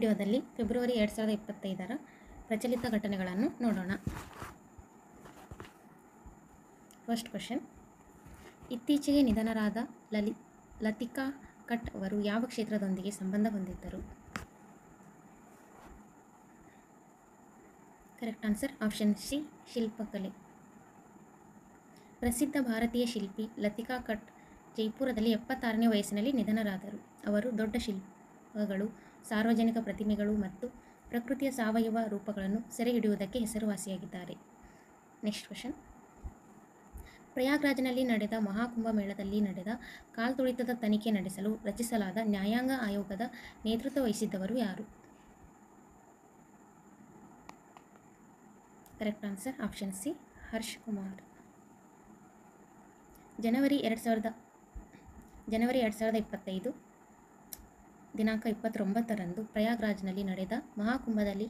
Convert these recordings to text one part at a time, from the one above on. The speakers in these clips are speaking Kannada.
ವಿಡಿಯೋದಲ್ಲಿ ಫೆಬ್ರವರಿ 2025ರ ಪ್ರಚಲಿತ ಘಟನೆಗಳನ್ನು ನೋಡೋಣ. ಫಸ್ಟ್ ಕ್ವೆಶ್ಚನ್, ಇತ್ತೀಚೆಗೆ ನಿಧನರಾದ ಲತಿಕಾ ಕಟ್ ಅವರು ಯಾವ ಕ್ಷೇತ್ರದೊಂದಿಗೆ ಸಂಬಂಧ ಹೊಂದಿದ್ದರು? ಕರೆಕ್ಟ್ ಆನ್ಸರ್ ಆಪ್ಷನ್ ಸಿ, ಶಿಲ್ಪಕಲೆ. ಪ್ರಸಿದ್ಧ ಭಾರತೀಯ ಶಿಲ್ಪಿ ಲತಿಕಾ ಕಟ್ ಜೈಪುರದಲ್ಲಿ 76ನೇ ವಯಸ್ಸಿನಲ್ಲಿ ನಿಧನರಾದರು. ಅವರು ದೊಡ್ಡ ಶಿಲ್ಪಗಳು, ಸಾರ್ವಜನಿಕ ಪ್ರತಿಮೆಗಳು ಮತ್ತು ಪ್ರಕೃತಿಯ ಸಾವಯವ ರೂಪಗಳನ್ನು ಸೆರೆ ಹಿಡಿಯುವುದಕ್ಕೆ ಹೆಸರುವಾಸಿಯಾಗಿದ್ದಾರೆ. ನೆಕ್ಸ್ಟ್ ಕ್ವೆಶ್ಚನ್, ಪ್ರಯಾಗ್ರಾಜ್ನಲ್ಲಿ ನಡೆದ ಮಹಾಕುಂಭಮೇಳದಲ್ಲಿ ನಡೆದ ಕಾಲ್ತುಳಿತದ ತನಿಖೆ ನಡೆಸಲು ರಚಿಸಲಾದ ನ್ಯಾಯಾಂಗ ಆಯೋಗದ ನೇತೃತ್ವ ವಹಿಸಿದ್ದವರು ಯಾರು? Correct answer option C, Harsh Kumar. ಜನವರಿ 2025 ದಿನಾಂಕ 29ರಂದು ಪ್ರಯಾಗ್ರಾಜ್ನಲ್ಲಿ ನಡೆದ ಮಹಾಕುಂಭದಲ್ಲಿ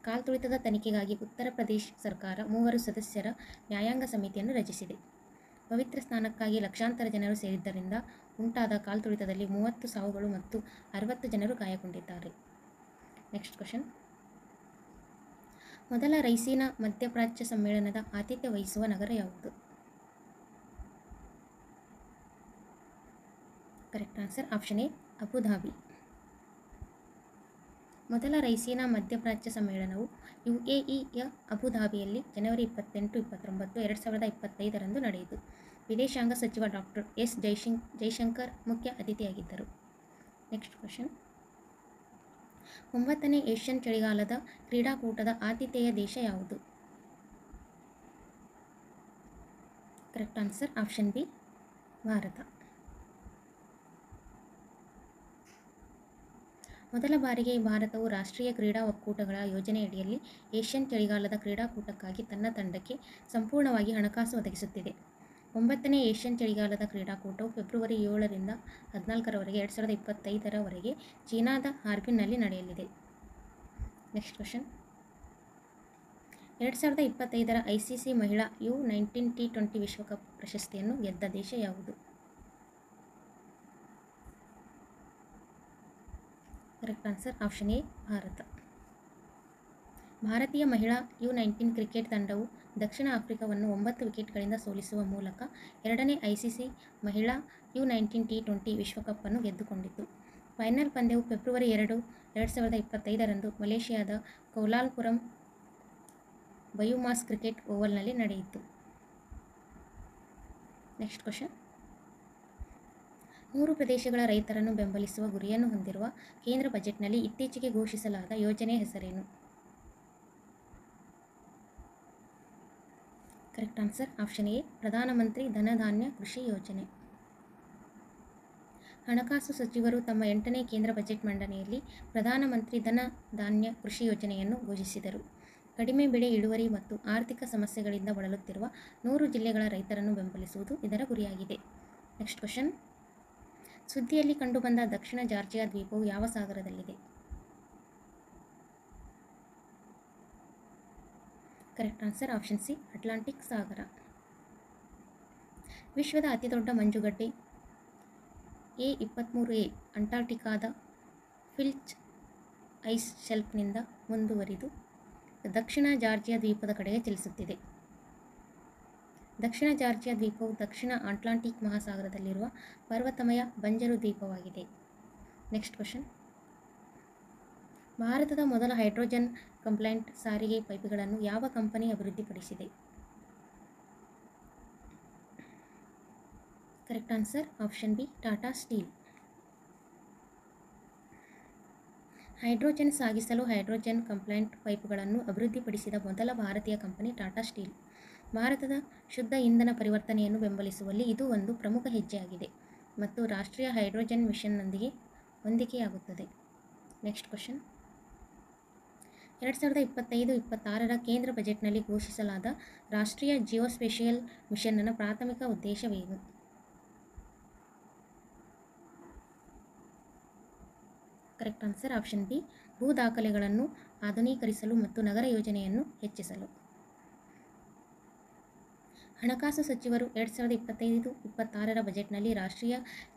ಕಾಲ್ತುಳಿತದ ತನಿಖೆಗಾಗಿ ಉತ್ತರ ಪ್ರದೇಶ ಸರ್ಕಾರ 3 ಸದಸ್ಯರ ನ್ಯಾಯಾಂಗ ಸಮಿತಿಯನ್ನು ರಚಿಸಿದೆ. ಪವಿತ್ರ ಸ್ನಾನಕ್ಕಾಗಿ ಲಕ್ಷಾಂತರ ಜನರು ಸೇರಿದ್ದರಿಂದ ಉಂಟಾದ ಕಾಲ್ತುಳಿತದಲ್ಲಿ 30 ಸಾವುಗಳು ಮತ್ತು 60 ಜನರು ಗಾಯಗೊಂಡಿದ್ದಾರೆ. ನೆಕ್ಸ್ಟ್ ಕ್ವೆಶ್ಚನ್, ಮೊದಲ ರೈಸೀನಾ ಮಧ್ಯಪ್ರಾಚ್ಯ ಸಮ್ಮೇಳನದ ಆತಿಥ್ಯ ವಹಿಸುವ ನಗರ ಯಾವುದು? Correct answer option A, Abu Dhabi. ಮೊದಲ ರೈಸೀನಾ ಮಧ್ಯಪ್ರಾಚ್ಯ ಸಮ್ಮೇಳನವು UAEಯ ಅಬುಧಾಬಿಯಲ್ಲಿ ಜನವರಿ 28-29, 2025ರಂದು ನಡೆಯಿತು. ವಿದೇಶಾಂಗ ಸಚಿವ ಡಾಕ್ಟರ್ ಎಸ್ ಜೈಶಂಕರ್ ಮುಖ್ಯ ಅತಿಥಿಯಾಗಿದ್ದರು. ನೆಕ್ಸ್ಟ್ ಕ್ವೆಶ್ಚನ್, 9ನೇ ಏಷ್ಯನ್ ಚಳಿಗಾಲದ ಕ್ರೀಡಾಕೂಟದ ಆತಿಥೇಯ ದೇಶ ಯಾವುದು? Correct answer option B, Bharat. ಮೊದಲ ಬಾರಿಗೆ ಭಾರತವು ರಾಷ್ಟ್ರೀಯ ಕ್ರೀಡಾ ಒಕ್ಕೂಟಗಳ ಯೋಜನೆಯಡಿಯಲ್ಲಿ ಏಷ್ಯನ್ ಚಳಿಗಾಲದ ಕ್ರೀಡಾಕೂಟಕ್ಕಾಗಿ ತನ್ನ ತಂಡಕ್ಕೆ ಸಂಪೂರ್ಣವಾಗಿ ಹಣಕಾಸು ಒದಗಿಸುತ್ತಿದೆ. 9ನೇ ಏಷ್ಯನ್ ಚಳಿಗಾಲದ ಕ್ರೀಡಾಕೂಟವು ಫೆಬ್ರವರಿ 7ರಿಂದ 14ರವರೆಗೆ 2025ರವರೆಗೆ ಚೀನಾದ ಹಾರ್ಬಿನ್ನಲ್ಲಿ ನಡೆಯಲಿದೆ. ನೆಕ್ಸ್ಟ್ ಕ್ವೆಶ್ಚನ್, 2025ರ ICC ಮಹಿಳಾ U19 T20 ವಿಶ್ವಕಪ್ ಪ್ರಶಸ್ತಿಯನ್ನು ಗೆದ್ದ ದೇಶ ಯಾವುದು? Correct answer option A, Bharat. ಭಾರತೀಯ ಮಹಿಳಾ U19 ಕ್ರಿಕೆಟ್ ತಂಡವು ದಕ್ಷಿಣ ಆಫ್ರಿಕಾವನ್ನು 9 ವಿಕೆಟ್ಗಳಿಂದ ಸೋಲಿಸುವ ಮೂಲಕ 2ನೇ ICC ಮಹಿಳಾ U19 T20 ವಿಶ್ವಕಪ್ ಅನ್ನು ಗೆದ್ದುಕೊಂಡಿತು. ಫೈನಲ್ ಪಂದ್ಯವು ಫೆಬ್ರವರಿ 2, 2025ರಂದು ಮಲೇಷಿಯಾದ ಕೌಲಾಲಂಪುರಂ ಬಯೋಮಾಸ್ ಕ್ರಿಕೆಟ್ ಓವಲ್ನಲ್ಲಿ ನಡೆಯಿತು. ನೆಕ್ಸ್ಟ್ ಕ್ವೆಶ್ಚನ್, 100 ಪ್ರದೇಶಗಳ ರೈತರನ್ನು ಬೆಂಬಲಿಸುವ ಗುರಿಯನ್ನು ಹೊಂದಿರುವ ಕೇಂದ್ರ ಬಜೆಟ್ನಲ್ಲಿ ಇತ್ತೀಚೆಗೆ ಘೋಷಿಸಲಾದ ಯೋಜನೆಯ ಹೆಸರೇನು? ಕರೆಕ್ಟ್ ಆನ್ಸರ್ ಆಪ್ಷನ್ ಎ, ಪ್ರಧಾನಮಂತ್ರಿ ಧನಧಾನ್ಯ ಕೃಷಿ ಯೋಜನೆ. ಹಣಕಾಸು ಸಚಿವರು ತಮ್ಮ 8ನೇ ಕೇಂದ್ರ ಬಜೆಟ್ ಮಂಡನೆಯಲ್ಲಿ ಪ್ರಧಾನಮಂತ್ರಿ ಧನಧಾನ್ಯ ಕೃಷಿ ಯೋಜನೆಯನ್ನು ಘೋಷಿಸಿದರು. ಕಡಿಮೆ ಬೆಳೆ ಇಳುವರಿ ಮತ್ತು ಆರ್ಥಿಕ ಸಮಸ್ಯೆಗಳಿಂದ ಬಳಲುತ್ತಿರುವ 100 ಜಿಲ್ಲೆಗಳ ರೈತರನ್ನು ಬೆಂಬಲಿಸುವುದು ಇದರ ಗುರಿಯಾಗಿದೆ. ನೆಕ್ಸ್ಟ್ ಕ್ವೆಶ್ಚನ್, ಸುದ್ದಿಯಲ್ಲಿ ಕಂಡುಬಂದ ದಕ್ಷಿಣ ಜಾರ್ಜಿಯಾ ದ್ವೀಪವು ಯಾವ ಸಾಗರದಲ್ಲಿದೆ? Correct answer option C, Atlantic ಸಾಗರ. ವಿಶ್ವದ ಅತಿದೊಡ್ಡ ಮಂಜುಗಡ್ಡೆ A23A ಅಂಟಾರ್ಟಿಕಾದ ಫಿಲ್ಚ್ ಐಸ್ ಶೆಲ್ಫ್ನಿಂದ ಮುಂದುವರಿದು ದಕ್ಷಿಣ ಜಾರ್ಜಿಯಾ ದ್ವೀಪದ ಕಡೆಗೆ ಚಲಿಸುತ್ತಿದೆ. ದಕ್ಷಿಣ ಜಾರ್ಜಿಯಾ ದ್ವೀಪವು ದಕ್ಷಿಣ ಅಟ್ಲಾಂಟಿಕ್ ಮಹಾಸಾಗರದಲ್ಲಿರುವ ಪರ್ವತಮಯ ಬಂಜರು ದ್ವೀಪವಾಗಿದೆ. ನೆಕ್ಸ್ಟ್ ಕ್ವೆಶ್ಚನ್, ಭಾರತದ ಮೊದಲ ಹೈಡ್ರೋಜನ್ ಕಂಪ್ಲೈಂಟ್ ಸಾರಿಗೆ ಪೈಪ್ಗಳನ್ನು ಯಾವ ಕಂಪನಿ ಅಭಿವೃದ್ಧಿಪಡಿಸಿದೆ? Correct answer option B, Tata steel. Hydrogen ಸಾಗಿಸಲು ಹೈಡ್ರೋಜನ್ ಕಂಪ್ಲೈಂಟ್ ಪೈಪ್ಗಳನ್ನು ಅಭಿವೃದ್ಧಿಪಡಿಸಿದ ಮೊದಲ ಭಾರತೀಯ ಕಂಪನಿ ಟಾಟಾ ಸ್ಟೀಲ್. ಭಾರತದ ಶುದ್ಧ ಇಂಧನ ಪರಿವರ್ತನೆಯನ್ನು ಬೆಂಬಲಿಸುವಲ್ಲಿ ಇದು ಒಂದು ಪ್ರಮುಖ ಹೆಜ್ಜೆಯಾಗಿದೆ ಮತ್ತು ರಾಷ್ಟ್ರೀಯ ಹೈಡ್ರೋಜನ್ ಮಿಷನ್ನೊಂದಿಗೆ ಹೊಂದಿಕೆಯಾಗುತ್ತದೆ. ನೆಕ್ಸ್ಟ್ ಕ್ವೆಶ್ಚನ್, 2025-26ರ ಕೇಂದ್ರ ಬಜೆಟ್ನಲ್ಲಿ ಘೋಷಿಸಲಾದ ರಾಷ್ಟ್ರೀಯ ಜಿಯೋಸ್ಪೇಷಿಯಲ್ ಮಿಷನ್ನ ಪ್ರಾಥಮಿಕ ಉದ್ದೇಶವೇನು? ಕರೆಕ್ಟ್ ಆನ್ಸರ್ ಆಪ್ಷನ್ ಬಿ, ಭೂ ದಾಖಲೆಗಳನ್ನು ಆಧುನೀಕರಿಸಲು ಮತ್ತು ನಗರ ಯೋಜನೆಯನ್ನು ಹೆಚ್ಚಿಸಲು. ಹಣಕಾಸು ಸಚಿವರು 2025-26ರ ಬಜೆಟ್ನಲ್ಲಿ ರಾಷ್ಟ್ರೀಯ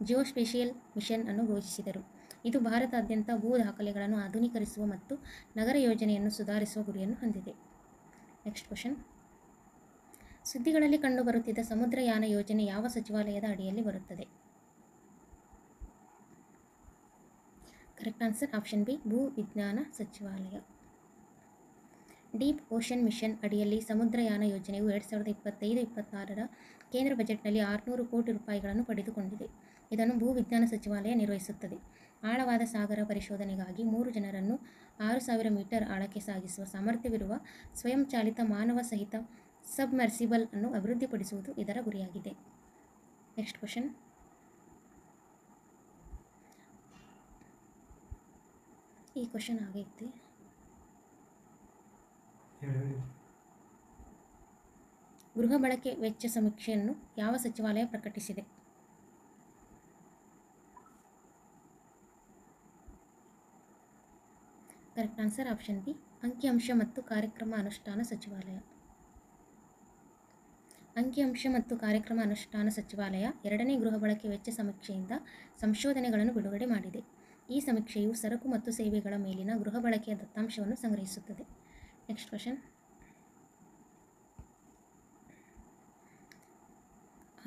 ಜಿಯೋಸ್ಪೇಷಿಯಲ್ ಮಿಷನ್ ಅನ್ನು ಘೋಷಿಸಿದರು. ಇದು ಭಾರತಾದ್ಯಂತ ಭೂ ದಾಖಲೆಗಳನ್ನು ಆಧುನೀಕರಿಸುವ ಮತ್ತು ನಗರ ಯೋಜನೆಯನ್ನು ಸುಧಾರಿಸುವ ಗುರಿಯನ್ನು ಹೊಂದಿದೆ. Next question. ಸುದ್ದಿಗಳಲ್ಲಿ ಕಂಡುಬರುತ್ತಿದ್ದ ಸಮುದ್ರಯಾನ ಯೋಜನೆ ಯಾವ ಸಚಿವಾಲಯದ ಅಡಿಯಲ್ಲಿ ಬರುತ್ತದೆ? ಕರೆಕ್ಟ್ ಆನ್ಸರ್ ಆಪ್ಷನ್ ಬಿ, ಭೂ ವಿಜ್ಞಾನ ಸಚಿವಾಲಯ. ಡೀಪ್ ಓಷನ್ ಮಿಷನ್ ಅಡಿಯಲ್ಲಿ ಸಮುದ್ರಯಾನ ಯೋಜನೆಯು 2025-26ರ ಕೇಂದ್ರ ಬಜೆಟ್ನಲ್ಲಿ 600 ಕೋಟಿ ರೂಪಾಯಿಗಳನ್ನು ಪಡೆದುಕೊಂಡಿದೆ. ಇದನ್ನು ಭೂ ವಿಜ್ಞಾನ ಸಚಿವಾಲಯ ನಿರ್ವಹಿಸುತ್ತದೆ. ಆಳವಾದ ಸಾಗರ ಪರಿಶೋಧನೆಗಾಗಿ 3 ಜನರನ್ನು 6000 ಮೀಟರ್ ಆಳಕ್ಕೆ ಸಾಗಿಸುವ ಸಾಮರ್ಥ್ಯವಿರುವ ಸ್ವಯಂಚಾಲಿತ ಮಾನವ ಸಹಿತ ಸಬ್ಮರ್ಸಿಬಲ್ ಅನ್ನು ಅಭಿವೃದ್ಧಿಪಡಿಸುವುದು ಇದರ ಗುರಿಯಾಗಿದೆ. Next question. ಈ ಕ್ವಶನ್ ಆಗೈತೆ. ಗೃಹ ಬಳಕೆ ವೆಚ್ಚ ಸಮೀಕ್ಷೆಯನ್ನು ಯಾವ ಸಚಿವಾಲಯ ಪ್ರಕಟಿಸಿದೆ? ಕರೆಕ್ಟ್ ಆನ್ಸರ್ ಆಪ್ಷನ್ ಬಿ, ಅಂಕಿಅಂಶ ಮತ್ತು ಕಾರ್ಯಕ್ರಮ ಅನುಷ್ಠಾನ ಸಚಿವಾಲಯ. ಅಂಕಿಅಂಶ ಮತ್ತು ಕಾರ್ಯಕ್ರಮ ಅನುಷ್ಠಾನ ಸಚಿವಾಲಯ 2ನೇ ಗೃಹ ಬಳಕೆ ವೆಚ್ಚ ಸಮೀಕ್ಷೆಯಿಂದ ಸಂಶೋಧನೆಗಳನ್ನು ಬಿಡುಗಡೆ ಮಾಡಿದೆ. ಈ ಸಮೀಕ್ಷೆಯು ಸರಕು ಮತ್ತು ಸೇವೆಗಳ ಮೇಲಿನ ಗೃಹ ಬಳಕೆಯ ದತ್ತಾಂಶವನ್ನು ಸಂಗ್ರಹಿಸುತ್ತದೆ. Next question.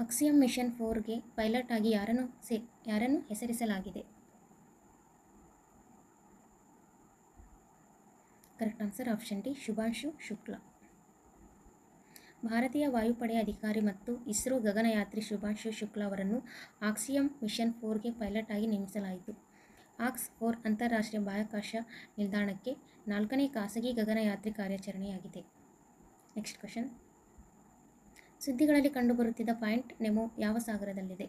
ಆಕ್ಸಿಯಂ ಮಿಷನ್ 4ಗೆ ಪೈಲಟ್ ಆಗಿ ಯಾರನ್ನು ಹೆಸರಿಸಲಾಗಿದೆ? Correct answer option D, Shubhanshu Shukla. ಭಾರತೀಯ ವಾಯುಪಡೆಯ ಅಧಿಕಾರಿ ಮತ್ತು ಇಸ್ರೋ ಗಗನಯಾತ್ರಿ ಶುಭಾಂಶು ಶುಕ್ಲಾ ಅವರನ್ನು ಆಕ್ಸಿಯಂ ಮಿಷನ್ 4ಗೆ ಪೈಲಟ್ ಆಗಿ ನೇಮಿಸಲಾಯಿತು. ಆಕ್ಸ್ 4 ಅಂತಾರಾಷ್ಟ್ರೀಯ ಬಾಹ್ಯಾಕಾಶ ನಿಲ್ದಾಣಕ್ಕೆ 4ನೇ ಖಾಸಗಿ ಗಗನಯಾತ್ರಿ ಕಾರ್ಯಾಚರಣೆಯಾಗಿದೆ. Next question. ಸುದ್ದಿಗಳಲ್ಲಿ ಕಂಡುಬರುತ್ತಿದ್ದ ಪಾಯಿಂಟ್ ನೆಮೊ ಯಾವ ಸಾಗರದಲ್ಲಿದೆ?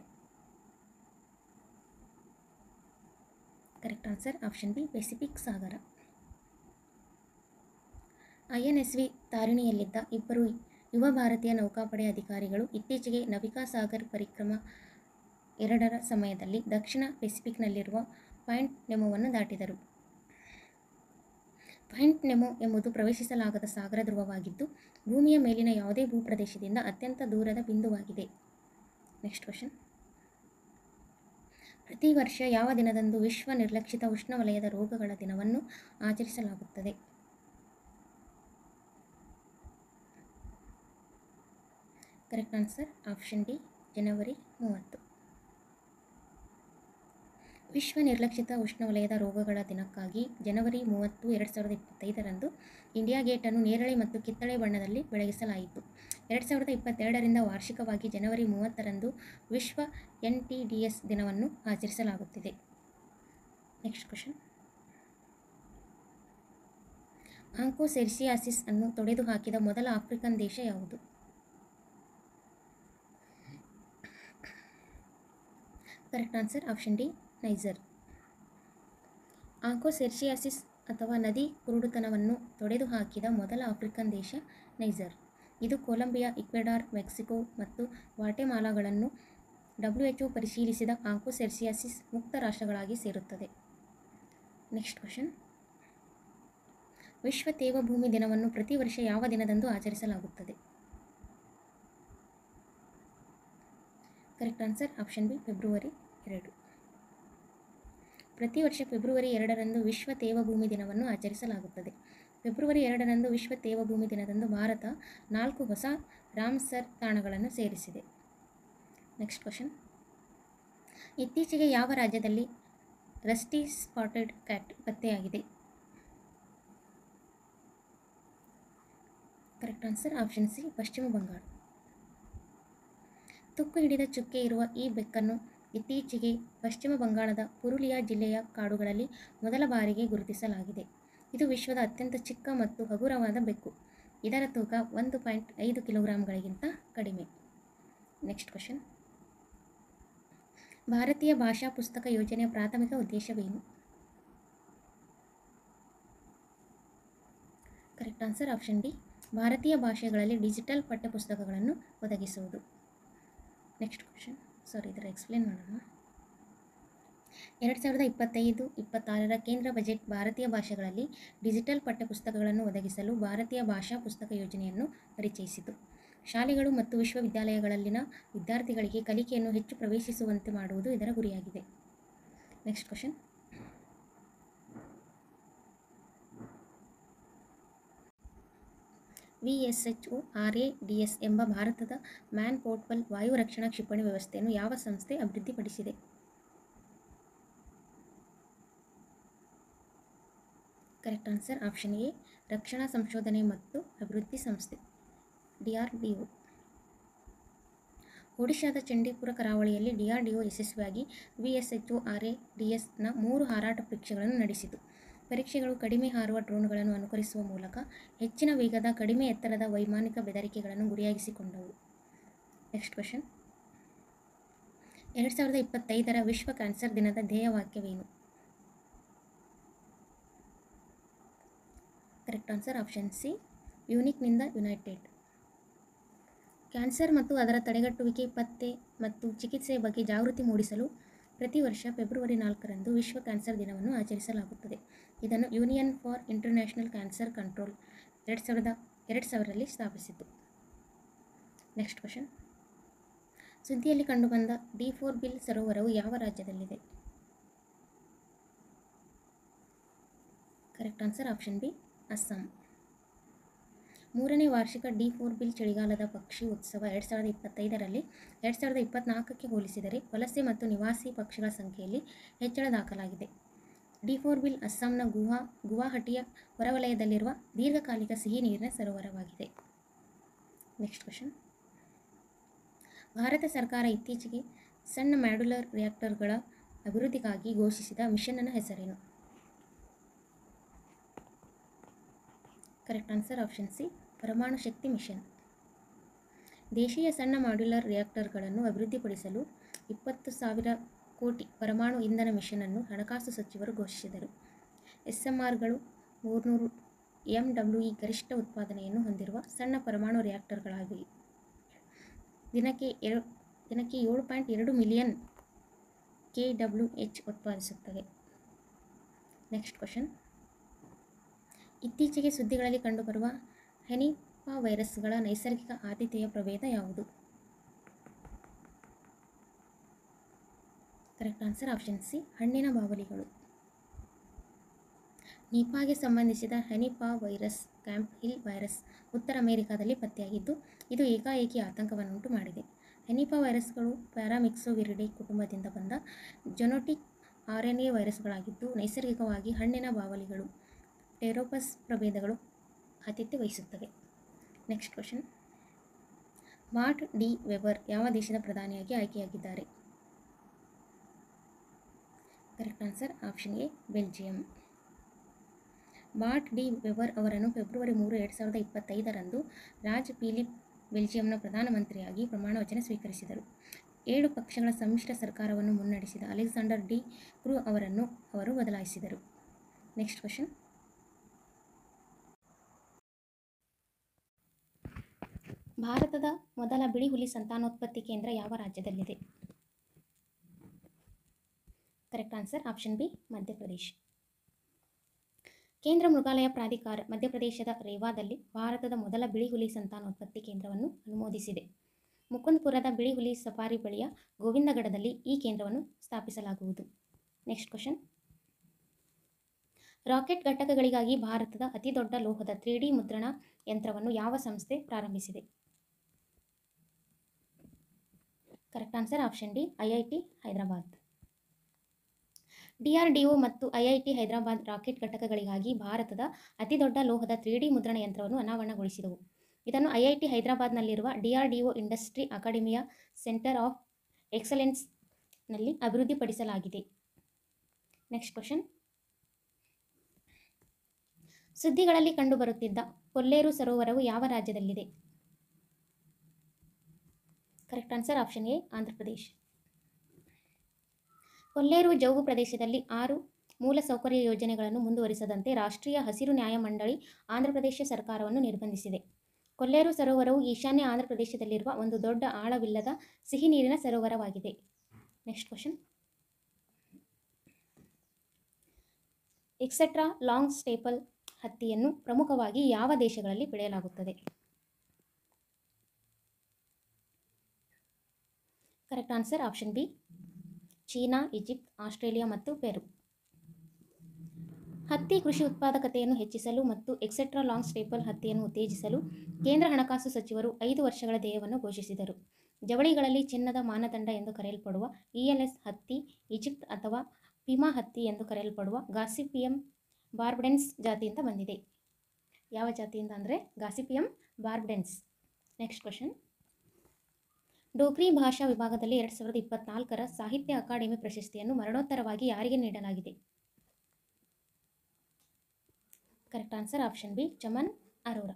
Correct answer option B, Pacific ಸಾಗರ. INSV ತಾರಿಣಿಯಲ್ಲಿದ್ದ 2 ಯುವ ಭಾರತೀಯ ನೌಕಾಪಡೆ ಅಧಿಕಾರಿಗಳು ಇತ್ತೀಚೆಗೆ ನವಿಕಾ ಸಾಗರ್ ಪರಿಕ್ರಮ 2ರ ಸಮಯದಲ್ಲಿ ದಕ್ಷಿಣ ಪೆಸಿಫಿಕ್ನಲ್ಲಿರುವ ಪಾಯಿಂಟ್ ನೆಮೊವನ್ನು ದಾಟಿದರು. ಪಾಯಿಂಟ್ ನೆಮೊ ಎಂಬುದು ಪ್ರವೇಶಿಸಲಾಗದ ಸಾಗರ ಧ್ರುವವಾಗಿದ್ದು ಭೂಮಿಯ ಮೇಲಿನ ಯಾವುದೇ ಭೂಪ್ರದೇಶದಿಂದ ಅತ್ಯಂತ ದೂರದ ಬಿಂದುವಾಗಿದೆ. Next question. ಪ್ರತಿ ವರ್ಷ ಯಾವ ದಿನದಂದು ವಿಶ್ವ ನಿರ್ಲಕ್ಷಿತ ಉಷ್ಣವಲಯದ ರೋಗಗಳ ದಿನವನ್ನು ಆಚರಿಸಲಾಗುತ್ತದೆ? ಕರೆಕ್ಟ್ ಆನ್ಸರ್ ಆಪ್ಷನ್ ಡಿ, ಜನವರಿ 30. ವಿಶ್ವ ನಿರ್ಲಕ್ಷಿತ ಉಷ್ಣವಲಯದ ರೋಗಗಳ ದಿನಕ್ಕಾಗಿ ಜನವರಿ 30, 2025ರಂದು ಇಂಡಿಯಾ ಗೇಟನ್ನು ನೇರಳೆ ಮತ್ತು ಕಿತ್ತಳೆ ಬಣ್ಣದಲ್ಲಿ ಬೆಳಗಿಸಲಾಯಿತು. 2022ರಿಂದ ವಾರ್ಷಿಕವಾಗಿ ಜನವರಿ 30ರಂದು ವಿಶ್ವ NTDS ದಿನವನ್ನು ಆಚರಿಸಲಾಗುತ್ತಿದೆ. Next question. ಆಂಕೋಸೆರ್ಸಿಯಾಸಿಸ್ ಅನ್ನು ತೊಡೆದುಹಾಕಿದ ಮೊದಲ ಆಫ್ರಿಕನ್ ದೇಶ ಯಾವುದು? Correct answer option D, Niger. Onchocerciasis ಅಥವಾ ನದಿ ಕುರುಡುತನವನ್ನು ತೊಡೆದುಹಾಕಿದ ಮೊದಲ ಆಫ್ರಿಕನ್ ದೇಶ ನೈಜರ್. ಇದು ಕೊಲಂಬಿಯಾ, ಈಕ್ವೆಡಾರ್, ಮೆಕ್ಸಿಕೋ ಮತ್ತು ಗ್ವಾಟೆಮಾಲಾಗಳನ್ನು WHO ಪರಿಶೀಲಿಸಿದ ಆಂಕೋಸೆರ್ಸಿಯಾಸಿಸ್ ಮುಕ್ತ ರಾಷ್ಟ್ರಗಳಾಗಿ ಸೇರುತ್ತದೆ. Next question. ವಿಶ್ವ ತೇವಭೂಮಿ ದಿನವನ್ನು ಪ್ರತಿ ವರ್ಷ ಯಾವ ದಿನದಂದು ಆಚರಿಸಲಾಗುತ್ತದೆ? Correct answer option B, February 2. ಪ್ರತಿ ವರ್ಷ ಫೆಬ್ರವರಿ 2ರಂದು ವಿಶ್ವ ತೇವಭೂಮಿ ದಿನವನ್ನು ಆಚರಿಸಲಾಗುತ್ತದೆ. ಫೆಬ್ರವರಿ 2ರಂದು ವಿಶ್ವ ತೇವಭೂಮಿ ದಿನದಂದು ಭಾರತ 4 ಹೊಸ ರಾಮ್ಸರ್ ತಾಣಗಳನ್ನು ಸೇರಿಸಿದೆ. Next question. ಇತ್ತೀಚೆಗೆ ಯಾವ ರಾಜ್ಯದಲ್ಲಿ ರಸ್ಟಿ ಸ್ಪಾಟೆಡ್ ಕ್ಯಾಟ್ ಪತ್ತೆಯಾಗಿದೆ? ಕರೆಕ್ಟ್ ಆನ್ಸರ್ ಆಪ್ಷನ್ ಸಿ, ಪಶ್ಚಿಮ ಬಂಗಾಳ. ತುಕ್ಕು ಹಿಡಿದ ಚುಕ್ಕೆ ಇರುವ ಈ ಬೆಕ್ಕನ್ನು ಇತ್ತೀಚೆಗೆ ಪಶ್ಚಿಮ ಬಂಗಾಳದ ಪುರುಲಿಯಾ ಜಿಲ್ಲೆಯ ಕಾಡುಗಳಲ್ಲಿ ಮೊದಲ ಬಾರಿಗೆ ಗುರುತಿಸಲಾಗಿದೆ. ಇದು ವಿಶ್ವದ ಅತ್ಯಂತ ಚಿಕ್ಕ ಮತ್ತು ಹಗುರವಾದ ಬೆಕ್ಕು. ಇದರ ತೂಕ 1.5 ಕಿಲೋಗ್ರಾಂಗಳಿಗಿಂತ ಕಡಿಮೆ. Next question. ಭಾರತೀಯ ಭಾಷಾ ಪುಸ್ತಕ ಯೋಜನೆಯ ಪ್ರಾಥಮಿಕ ಉದ್ದೇಶವೇನು? ಕರೆಕ್ಟ್ ಆನ್ಸರ್ ಆಪ್ಷನ್ ಡಿ, ಭಾರತೀಯ ಭಾಷೆಗಳಲ್ಲಿ ಡಿಜಿಟಲ್ ಪಠ್ಯಪುಸ್ತಕಗಳನ್ನು ಒದಗಿಸುವುದು. Next question. ಇದರ ಎಕ್ಸ್ಪ್ಲೇನ್ ಮಾಡೋಣ. 2025-26ರ ಕೇಂದ್ರ ಬಜೆಟ್ ಭಾರತೀಯ ಭಾಷೆಗಳಲ್ಲಿ ಡಿಜಿಟಲ್ ಪಠ್ಯಪುಸ್ತಕಗಳನ್ನು ಒದಗಿಸಲು ಭಾರತೀಯ ಭಾಷಾ ಪುಸ್ತಕ ಯೋಜನೆಯನ್ನು ಪರಿಚಯಿಸಿತು. ಶಾಲೆಗಳು ಮತ್ತು ವಿಶ್ವವಿದ್ಯಾಲಯಗಳಲ್ಲಿನ ವಿದ್ಯಾರ್ಥಿಗಳಿಗೆ ಕಲಿಕೆಯನ್ನು ಹೆಚ್ಚು ಪ್ರವೇಶಿಸುವಂತೆ ಮಾಡುವುದು ಇದರ ಗುರಿಯಾಗಿದೆ. Next question. VSHORADS ಎಂಬ ಭಾರತದ ಮ್ಯಾನ್ ಪೋರ್ಟಬಲ್ ವಾಯು ರಕ್ಷಣಾ ಕ್ಷಿಪಣಿ ವ್ಯವಸ್ಥೆಯನ್ನು ಯಾವ ಸಂಸ್ಥೆ ಅಭಿವೃದ್ಧಿಪಡಿಸಿದೆ? ಕರೆಕ್ಟ್ ಆನ್ಸರ್ ಆಪ್ಷನ್ ಎ, ರಕ್ಷಣಾ ಸಂಶೋಧನೆ ಮತ್ತು ಅಭಿವೃದ್ಧಿ ಸಂಸ್ಥೆ DRDO. ಒಡಿಶಾದ ಚಂಡೀಪುರ ಕರಾವಳಿಯಲ್ಲಿ DRDO ಯಶಸ್ವಿಯಾಗಿ VSHORADSನ 3 ಹಾರಾಟ ಪರೀಕ್ಷೆಗಳನ್ನು ನಡೆಸಿತು. ಪರೀಕ್ಷೆಗಳು ಕಡಿಮೆ ಹಾರುವ ಡ್ರೋನ್ಗಳನ್ನು ಅನುಕರಿಸುವ ಮೂಲಕ ಹೆಚ್ಚಿನ ವೇಗದ ಕಡಿಮೆ ಎತ್ತರದ ವೈಮಾನಿಕ ಬೆದರಿಕೆಗಳನ್ನು ಗುರಿಯಾಗಿಸಿಕೊಂಡವು. Next question. 2025ರ ವಿಶ್ವ ಕ್ಯಾನ್ಸರ್ ದಿನದ ಧ್ಯೇಯವಾಕ್ಯವೇನು? ಕರೆಕ್ಟ್ ಆನ್ಸರ್ ಆಪ್ಷನ್ ಸಿ, ಯೂನಿಕ್ನಿಂದ ಯುನೈಟೆಡ್. ಕ್ಯಾನ್ಸರ್ ಮತ್ತು ಅದರ ತಡೆಗಟ್ಟುವಿಕೆ, ಪತ್ತೆ ಮತ್ತು ಚಿಕಿತ್ಸೆಯ ಬಗ್ಗೆ ಜಾಗೃತಿ ಮೂಡಿಸಲು ಪ್ರತಿ ವರ್ಷ ಫೆಬ್ರವರಿ 4ರಂದು ವಿಶ್ವ ಕ್ಯಾನ್ಸರ್ ದಿನವನ್ನು ಆಚರಿಸಲಾಗುತ್ತದೆ. ಇದನ್ನು union for international cancer control 2000ರಲ್ಲಿ ಸ್ಥಾಪಿಸಿತು. Next question. ಸುದ್ದಿಯಲ್ಲಿ ಕಂಡುಬಂದ ಡಿ4ಬಿಲ್ ಸರೋವರವು ಯಾವ ರಾಜ್ಯದಲ್ಲಿದೆ? Correct answer option B, Assam. 3ನೇ ವಾರ್ಷಿಕ ಡಿ4ಬಿಲ್ ಚಳಿಗಾಲದ ಪಕ್ಷಿ ಉತ್ಸವ 2025ರಲ್ಲಿ 2024ಕ್ಕೆ ಹೋಲಿಸಿದರೆ ವಲಸೆ ಮತ್ತು ನಿವಾಸಿ ಪಕ್ಷಿಗಳ ಸಂಖ್ಯೆಯಲ್ಲಿ ಹೆಚ್ಚಳ ದಾಖಲಾಗಿದೆ. ಡಿ4ಬಿಲ್ ಅಸ್ಸಾಂನ ಗುವಾಹಟಿಯ ಹೊರವಲಯದಲ್ಲಿರುವ ದೀರ್ಘಕಾಲಿಕ ಸಿಹಿ ನೀರಿನ ಸರೋವರವಾಗಿದೆ. Next question. ಭಾರತ ಸರ್ಕಾರ ಇತ್ತೀಚೆಗೆ ಸಣ್ಣ ಮಾಡ್ಯುಲರ್ ರಿಯಾಕ್ಟರ್ಗಳ ಅಭಿವೃದ್ಧಿಗಾಗಿ ಘೋಷಿಸಿದ ಮಿಷನ್ನ ಹೆಸರೇನು? ಕರೆಕ್ಟ್ ಆನ್ಸರ್ ಆಪ್ಷನ್ ಸಿ, ಪರಮಾಣು ಶಕ್ತಿ ಮಿಷನ್. ದೇಶೀಯ ಸಣ್ಣ ಮಾಡ್ಯುಲರ್ ರಿಯಾಕ್ಟರ್ಗಳನ್ನು ಅಭಿವೃದ್ಧಿಪಡಿಸಲು 20,000 ಕೋಟಿ ಪರಮಾಣು ಇಂಧನ ಮಿಷನನ್ನು ಹಣಕಾಸು ಸಚಿವರು ಘೋಷಿಸಿದರು. SMRಗಳು 300 MWE ಗರಿಷ್ಠ ಉತ್ಪಾದನೆಯನ್ನು ಹೊಂದಿರುವ ಸಣ್ಣ ಪರಮಾಣು ರಿಯಾಕ್ಟರ್ಗಳಾಗಿವೆ. ದಿನಕ್ಕೆ 7.2 ಮಿಲಿಯನ್ kWh ಉತ್ಪಾದಿಸುತ್ತವೆ. Next question. ಇತ್ತೀಚೆಗೆ ಸುದ್ದಿಗಳಲ್ಲಿ ಕಂಡುಬರುವ ಹೆನಿಪಾ ವೈರಸ್ಗಳ ನೈಸರ್ಗಿಕ ಆತಿಥೇಯ ಪ್ರಭೇದ ಯಾವುದು? ಕರೆಕ್ಟ್ ಆನ್ಸರ್ ಆಪ್ಷನ್ ಸಿ, ಹಣ್ಣಿನ ಬಾವಲಿಗಳು. ನಿಪಾಗೆ ಸಂಬಂಧಿಸಿದ ಹೆನಿಪಾ ವೈರಸ್ ಕ್ಯಾಂಪ್ ಹಿಲ್ ವೈರಸ್ ಉತ್ತರ ಅಮೆರಿಕಾದಲ್ಲಿ ಪತ್ತೆಯಾಗಿದ್ದು, ಇದು ಏಕಾಏಕಿ ಆತಂಕವನ್ನುಂಟು ಮಾಡಿದೆ. ಹೆನಿಪಾ ವೈರಸ್ಗಳು ಪ್ಯಾರಾಮಿಕ್ಸೋವಿರಿಡೆ ಕುಟುಂಬದಿಂದ ಬಂದ ಜೆನೋಟಿಕ್ RNA ವೈರಸ್ಗಳಾಗಿದ್ದು, ನೈಸರ್ಗಿಕವಾಗಿ ಹಣ್ಣಿನ ಬಾವಲಿಗಳು ಟೆರೋಪಸ್ ಪ್ರಭೇದಗಳು ಆತಿಥ್ಯ ವಹಿಸುತ್ತವೆ. Next question. Mart D weber ಯಾವ ದೇಶದ ಪ್ರಧಾನಿಯಾಗಿ ಆಯ್ಕೆಯಾಗಿದ್ದಾರೆ? Correct answer option A, Belgium. Mart D weber ಅವರನ್ನು ಫೆಬ್ರವರಿ 3, 2025ರಂದು ರಾಜ್ ಫಿಲಿಪ್ ಬೆಲ್ಜಿಯಂನ ಪ್ರಧಾನಮಂತ್ರಿಯಾಗಿ ಪ್ರಮಾಣ ವಚನ ಸ್ವೀಕರಿಸಿದರು. 7 ಪಕ್ಷಗಳ ಸಮ್ಮಿಶ್ರ ಸರ್ಕಾರವನ್ನು ಮುನ್ನಡೆಸಿದ ಅಲೆಕ್ಸಾಂಡರ್ ಡಿ ಕ್ರೂ ಅವರನ್ನು ಅವರು ಬದಲಾಯಿಸಿದರು. Next question. ಭಾರತದ ಮೊದಲ ಬಿಳಿ ಹುಲಿ ಸಂತಾನೋತ್ಪತ್ತಿ ಕೇಂದ್ರ ಯಾವ ರಾಜ್ಯದಲ್ಲಿದೆ? Correct answer option B, Madhya Pradesh. ಕೇಂದ್ರ ಮೃಗಾಲಯ ಪ್ರಾಧಿಕಾರ ಮಧ್ಯಪ್ರದೇಶದ ರೇವಾದಲ್ಲಿ ಭಾರತದ ಮೊದಲ ಬಿಳಿ ಹುಲಿ ಸಂತಾನೋತ್ಪತ್ತಿ ಕೇಂದ್ರವನ್ನು ಅನುಮೋದಿಸಿದೆ. ಮುಕುಂದ್ಪುರದ ಬಿಳಿ ಹುಲಿ ಸಫಾರಿ ಬಳಿಯ ಗೋವಿಂದಗಢದಲ್ಲಿ ಈ ಕೇಂದ್ರವನ್ನು ಸ್ಥಾಪಿಸಲಾಗುವುದು. Next question. ರಾಕೆಟ್ ಘಟಕಗಳಿಗಾಗಿ ಭಾರತದ ಅತಿದೊಡ್ಡ ಲೋಹದ 3D ಮುದ್ರಣ ಯಂತ್ರವನ್ನು ಯಾವ ಸಂಸ್ಥೆ ಪ್ರಾರಂಭಿಸಿದೆ? Correct answer option D, IIT Hyderabad. DRDO ಮತ್ತು IIT ಹೈದರಾಬಾದ್ ರಾಕೆಟ್ ಘಟಕಗಳಿಗಾಗಿ ಭಾರತದ ಅತಿದೊಡ್ಡ ಲೋಹದ 3D ಮುದ್ರಣ ಯಂತ್ರವನ್ನು ಅನಾವರಣಗೊಳಿಸಿದವು. ಇದನ್ನು IIT ಹೈದರಾಬಾದ್ನಲ್ಲಿರುವ DRDO ಇಂಡಸ್ಟ್ರಿ ಅಕಾಡೆಮಿಯ ಸೆಂಟರ್ ಆಫ್ ಎಕ್ಸಲೆನ್ಸ್ನಲ್ಲಿ ಅಭಿವೃದ್ಧಿಪಡಿಸಲಾಗಿದೆ. Next question. ಸುದ್ದಿಗಳಲ್ಲಿ ಕಂಡುಬರುತ್ತಿದ್ದ ಕೊಲ್ಲೇರು ಸರೋವರವು ಯಾವ ರಾಜ್ಯದಲ್ಲಿದೆ? Correct answer option A, Andhra Pradesh. Kolleru ಜೌಗು ಪ್ರದೇಶದಲ್ಲಿ 6 ಮೂಲಸೌಕರ್ಯ ಯೋಜನೆಗಳನ್ನು ಮುಂದುವರಿಸದಂತೆ ರಾಷ್ಟ್ರೀಯ ಹಸಿರು ನ್ಯಾಯಮಂಡಳಿ ಆಂಧ್ರಪ್ರದೇಶ ಸರ್ಕಾರವನ್ನು ನಿರ್ಬಂಧಿಸಿದೆ. ಕೊಲ್ಲೇರು ಸರೋವರವು ಈಶಾನ್ಯ ಆಂಧ್ರಪ್ರದೇಶದಲ್ಲಿರುವ ಒಂದು ದೊಡ್ಡ ಆಳವಿಲ್ಲದ ಸಿಹಿ ನೀರಿನ ಸರೋವರವಾಗಿದೆ. Next question. Extra long staple ಹತ್ತಿಯನ್ನು ಪ್ರಮುಖವಾಗಿ ಯಾವ ದೇಶಗಳಲ್ಲಿ ಬೆಳೆಯಲಾಗುತ್ತದೆ? Correct answer option B, China, Egypt, Australia ಮತ್ತು ಪೆರು. ಹತ್ತಿ ಕೃಷಿ ಉತ್ಪಾದಕತೆಯನ್ನು ಹೆಚ್ಚಿಸಲು ಮತ್ತು ಎಕ್ಸೆಟ್ರಾ ಲಾಂಗ್ ಸ್ಟೇಪಲ್ ಹತ್ತಿಯನ್ನು ಉತ್ತೇಜಿಸಲು ಕೇಂದ್ರ ಹಣಕಾಸು ಸಚಿವರು 5 ವರ್ಷಗಳ ಧ್ಯೇಯವನ್ನು ಘೋಷಿಸಿದರು. ಜವಳಿಗಳಲ್ಲಿ ಚಿನ್ನದ ಮಾನದಂಡ ಎಂದು ಕರೆಯಲ್ಪಡುವ ಇಎಲ್ಎಸ್ ಹತ್ತಿ, ಈಜಿಪ್ಟ್ ಅಥವಾ ಪಿಮಾ ಹತ್ತಿ ಎಂದು ಕರೆಯಲ್ಪಡುವ ಗಾಸಿಪಿಯಮ್ ಬಾರ್ಬಡೆನ್ಸ್ ಜಾತಿಯಿಂದ ಬಂದಿದೆ. ಯಾವ ಜಾತಿಯಿಂದ ಅಂದರೆ gossypium barbadense. Next question. Dogri ಭಾಷಾ ವಿಭಾಗದಲ್ಲಿ 2024ರ ಸಾಹಿತ್ಯ ಅಕಾಡೆಮಿ ಪ್ರಶಸ್ತಿಯನ್ನು ಮರಣೋತ್ತರವಾಗಿ ಯಾರಿಗೆ ನೀಡಲಾಗಿದೆ? Correct answer option B, Chaman Arora.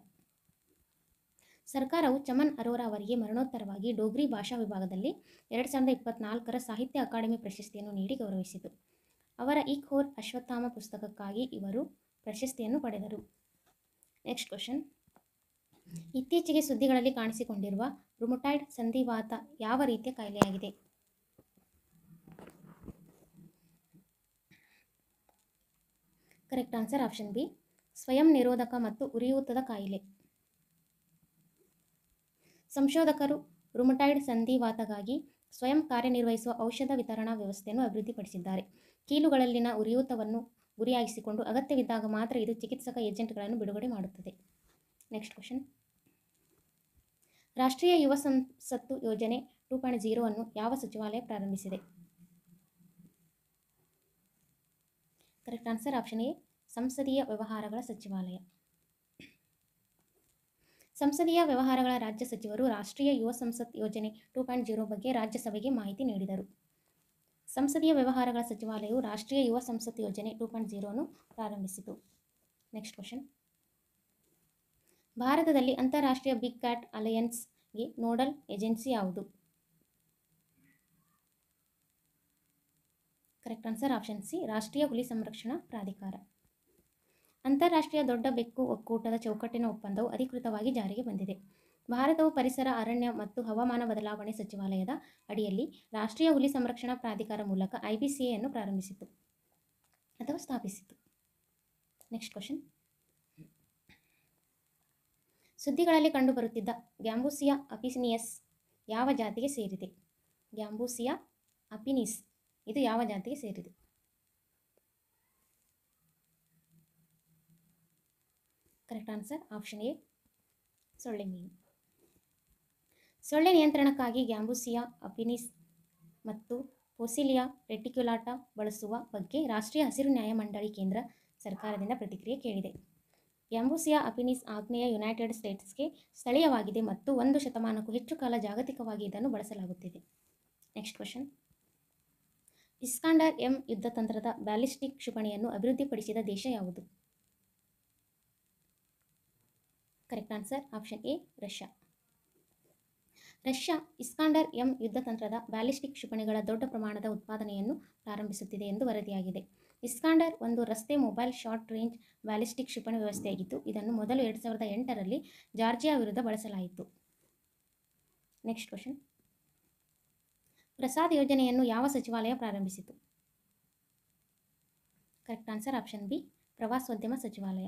ಸರ್ಕಾರವು ಚಮನ್ ಅರೋರಾ ಅವರಿಗೆ ಮರಣೋತ್ತರವಾಗಿ ಡೋಗ್ರಿ ಭಾಷಾ ವಿಭಾಗದಲ್ಲಿ 2024ರ ಸಾಹಿತ್ಯ ಅಕಾಡೆಮಿ ಪ್ರಶಸ್ತಿಯನ್ನು ನೀಡಿ ಗೌರವಿಸಿತು. ಅವರ ಇಕ್ ಹೋರ್ ಅಶ್ವತ್ಥಾಮ ಪುಸ್ತಕಕ್ಕಾಗಿ ಇವರು ಪ್ರಶಸ್ತಿಯನ್ನು ಪಡೆದರು. Next question. ಇತ್ತೀಚೆಗೆ ಸುದ್ದಿಗಳಲ್ಲಿ ಕಾಣಿಸಿಕೊಂಡಿರುವ ರುಮಟಾಯ್ಡ್ ಸಂಧಿವಾತ ಯಾವ ರೀತಿಯ ಕಾಯಿಲೆಯಾಗಿದೆ? ಕರೆಕ್ಟ್ ಆನ್ಸರ್ ಆಪ್ಷನ್ ಬಿ, ಸ್ವಯಂ ನಿರೋಧಕ ಮತ್ತು ಉರಿಯೂತದ ಕಾಯಿಲೆ. ಸಂಶೋಧಕರು ರುಮಟಾಯ್ಡ್ ಸಂಧಿವಾತಗಾಗಿ ಸ್ವಯಂ ಕಾರ್ಯನಿರ್ವಹಿಸುವ ಔಷಧ ವಿತರಣಾ ವ್ಯವಸ್ಥೆಯನ್ನು ಅಭಿವೃದ್ಧಿಪಡಿಸಿದ್ದಾರೆ. ಕೀಲುಗಳಲ್ಲಿನ ಉರಿಯೂತವನ್ನು ಗುರಿಯಾಗಿಸಿಕೊಂಡು ಅಗತ್ಯವಿದ್ದಾಗ ಮಾತ್ರ ಇದು ಚಿಕಿತ್ಸಕ ಏಜೆಂಟ್ಗಳನ್ನು ಬಿಡುಗಡೆ ಮಾಡುತ್ತದೆ. Next question. ರಾಷ್ಟ್ರೀಯ ಯುವ ಸಂಸತ್ತು ಯೋಜನೆ 2.0 ಅನ್ನು ಯಾವ ಸಚಿವಾಲಯ ಪ್ರಾರಂಭಿಸಿದೆ? ಕರೆಕ್ಟ್ ಆನ್ಸರ್ ಆಪ್ಷನ್ ಎ, ಸಂಸದೀಯ ವ್ಯವಹಾರಗಳ ಸಚಿವಾಲಯ. ಸಂಸದೀಯ ವ್ಯವಹಾರಗಳ ರಾಜ್ಯ ಸಚಿವರು ರಾಷ್ಟ್ರೀಯ ಯುವ ಸಂಸತ್ ಯೋಜನೆ 2.0 ಬಗ್ಗೆ ರಾಜ್ಯಸಭೆಗೆ ಮಾಹಿತಿ ನೀಡಿದರು. ಸಂಸದೀಯ ವ್ಯವಹಾರಗಳ ಸಚಿವಾಲಯವು ರಾಷ್ಟ್ರೀಯ ಯುವ ಸಂಸತ್ ಯೋಜನೆ 2.0 ಅನ್ನು ಪ್ರಾರಂಭಿಸಿತು. Next question. ಭಾರತದಲ್ಲಿ ಅಂತಾರಾಷ್ಟ್ರೀಯ ಬಿಗ್ ಕ್ಯಾಟ್ ಅಲಯನ್ಸ್ಗೆ ನೋಡಲ್ ಏಜೆನ್ಸಿ ಯಾವುದು? ಕರೆಕ್ಟ್ ಆನ್ಸರ್ ಆಪ್ಷನ್ ಸಿ, ರಾಷ್ಟ್ರೀಯ ಹುಲಿ ಸಂರಕ್ಷಣಾ ಪ್ರಾಧಿಕಾರ. ಅಂತಾರಾಷ್ಟ್ರೀಯ ದೊಡ್ಡ ಬೆಕ್ಕು ಒಕ್ಕೂಟದ ಚೌಕಟ್ಟಿನ ಒಪ್ಪಂದವು ಅಧಿಕೃತವಾಗಿ ಜಾರಿಗೆ ಬಂದಿದೆ. ಭಾರತವು ಪರಿಸರ, ಅರಣ್ಯ ಮತ್ತು ಹವಾಮಾನ ಬದಲಾವಣೆ ಸಚಿವಾಲಯದ ಅಡಿಯಲ್ಲಿ ರಾಷ್ಟ್ರೀಯ ಹುಲಿ ಸಂರಕ್ಷಣಾ ಪ್ರಾಧಿಕಾರ ಮೂಲಕ IBCA ಅನ್ನು ಪ್ರಾರಂಭಿಸಿತು ಅಥವಾ ಸ್ಥಾಪಿಸಿತು. Next question. ಸುದ್ದಿಗಳಲ್ಲಿ ಕಂಡುಬರುತ್ತಿದ್ದ ಗ್ಯಾಂಬೂಸಿಯಾ ಅಪಿನಿಯಸ್ ಯಾವ ಜಾತಿಗೆ ಸೇರಿದೆ? ಗ್ಯಾಂಬೂಸಿಯಾ ಅಪಿನಿಸ್ ಇದು ಯಾವ ಜಾತಿಗೆ ಸೇರಿದೆ? ಕರೆಕ್ಟ್ ಆನ್ಸರ್ ಆಪ್ಷನ್ ಎ, ಸೊಳ್ಳೆ ಮೀನು. ಸೊಳ್ಳೆ ನಿಯಂತ್ರಣಕ್ಕಾಗಿ ಗ್ಯಾಂಬೂಸಿಯಾ ಅಪಿನಿಸ್ ಮತ್ತು ಪೋಸಿಲಿಯಾ ರೆಟಿಕ್ಯುಲಾಟಾ ಬಳಸುವ ಬಗ್ಗೆ ರಾಷ್ಟ್ರೀಯ ಹಸಿರು ನ್ಯಾಯಮಂಡಳಿ ಕೇಂದ್ರ ಸರ್ಕಾರದಿಂದ ಪ್ರತಿಕ್ರಿಯೆ ಕೇಳಿದೆ. ಗ್ಯಾಂಬೂಸಿಯಾ ಅಪಿನಿಸ್ ಆಗ್ನೇಯ ಯುನೈಟೆಡ್ ಸ್ಟೇಟ್ಸ್ಗೆ ಸ್ಥಳೀಯವಾಗಿದೆ ಮತ್ತು 1 ಶತಮಾನಕ್ಕೂ ಹೆಚ್ಚು ಕಾಲ ಜಾಗತಿಕವಾಗಿ ಇದನ್ನು ಬಳಸಲಾಗುತ್ತಿದೆ. Next question. ಇಸ್ಕಾಂಡರ್ ಎಂ ಯುದ್ಧತಂತ್ರದ ಬ್ಯಾಲಿಸ್ಟಿಕ್ ಕ್ಷಿಪಣಿಯನ್ನು ಅಭಿವೃದ್ಧಿಪಡಿಸಿದ ದೇಶ ಯಾವುದು? Correct answer option A, Russia. Russia Iskander M ಯುದ್ಧತಂತ್ರದ ಬ್ಯಾಲಿಸ್ಟಿಕ್ ಕ್ಷಿಪಣಿಗಳ ದೊಡ್ಡ ಪ್ರಮಾಣದ ಉತ್ಪಾದನೆಯನ್ನು ಪ್ರಾರಂಭಿಸುತ್ತಿದೆ ಎಂದು ವರದಿಯಾಗಿದೆ. ಇಸ್ಕಾಂಡರ್ ಒಂದು ರಸ್ತೆ ಮೊಬೈಲ್ ಶಾರ್ಟ್ ರೇಂಜ್ ಬ್ಯಾಲಿಸ್ಟಿಕ್ ಕ್ಷಿಪಣಿ ವ್ಯವಸ್ಥೆಯಾಗಿದ್ದು, ಇದನ್ನು ಮೊದಲು 2008ರಲ್ಲಿ ಜಾರ್ಜಿಯಾ ವಿರುದ್ಧ ಬಳಸಲಾಯಿತು. Next question. ಪ್ರಸಾದ್ ಯೋಜನೆಯನ್ನು ಯಾವ ಸಚಿವಾಲಯ ಪ್ರಾರಂಭಿಸಿತು? ಕರೆಕ್ಟ್ ಆನ್ಸರ್ ಆಪ್ಷನ್ ಬಿ, ಪ್ರವಾಸೋದ್ಯಮ ಸಚಿವಾಲಯ.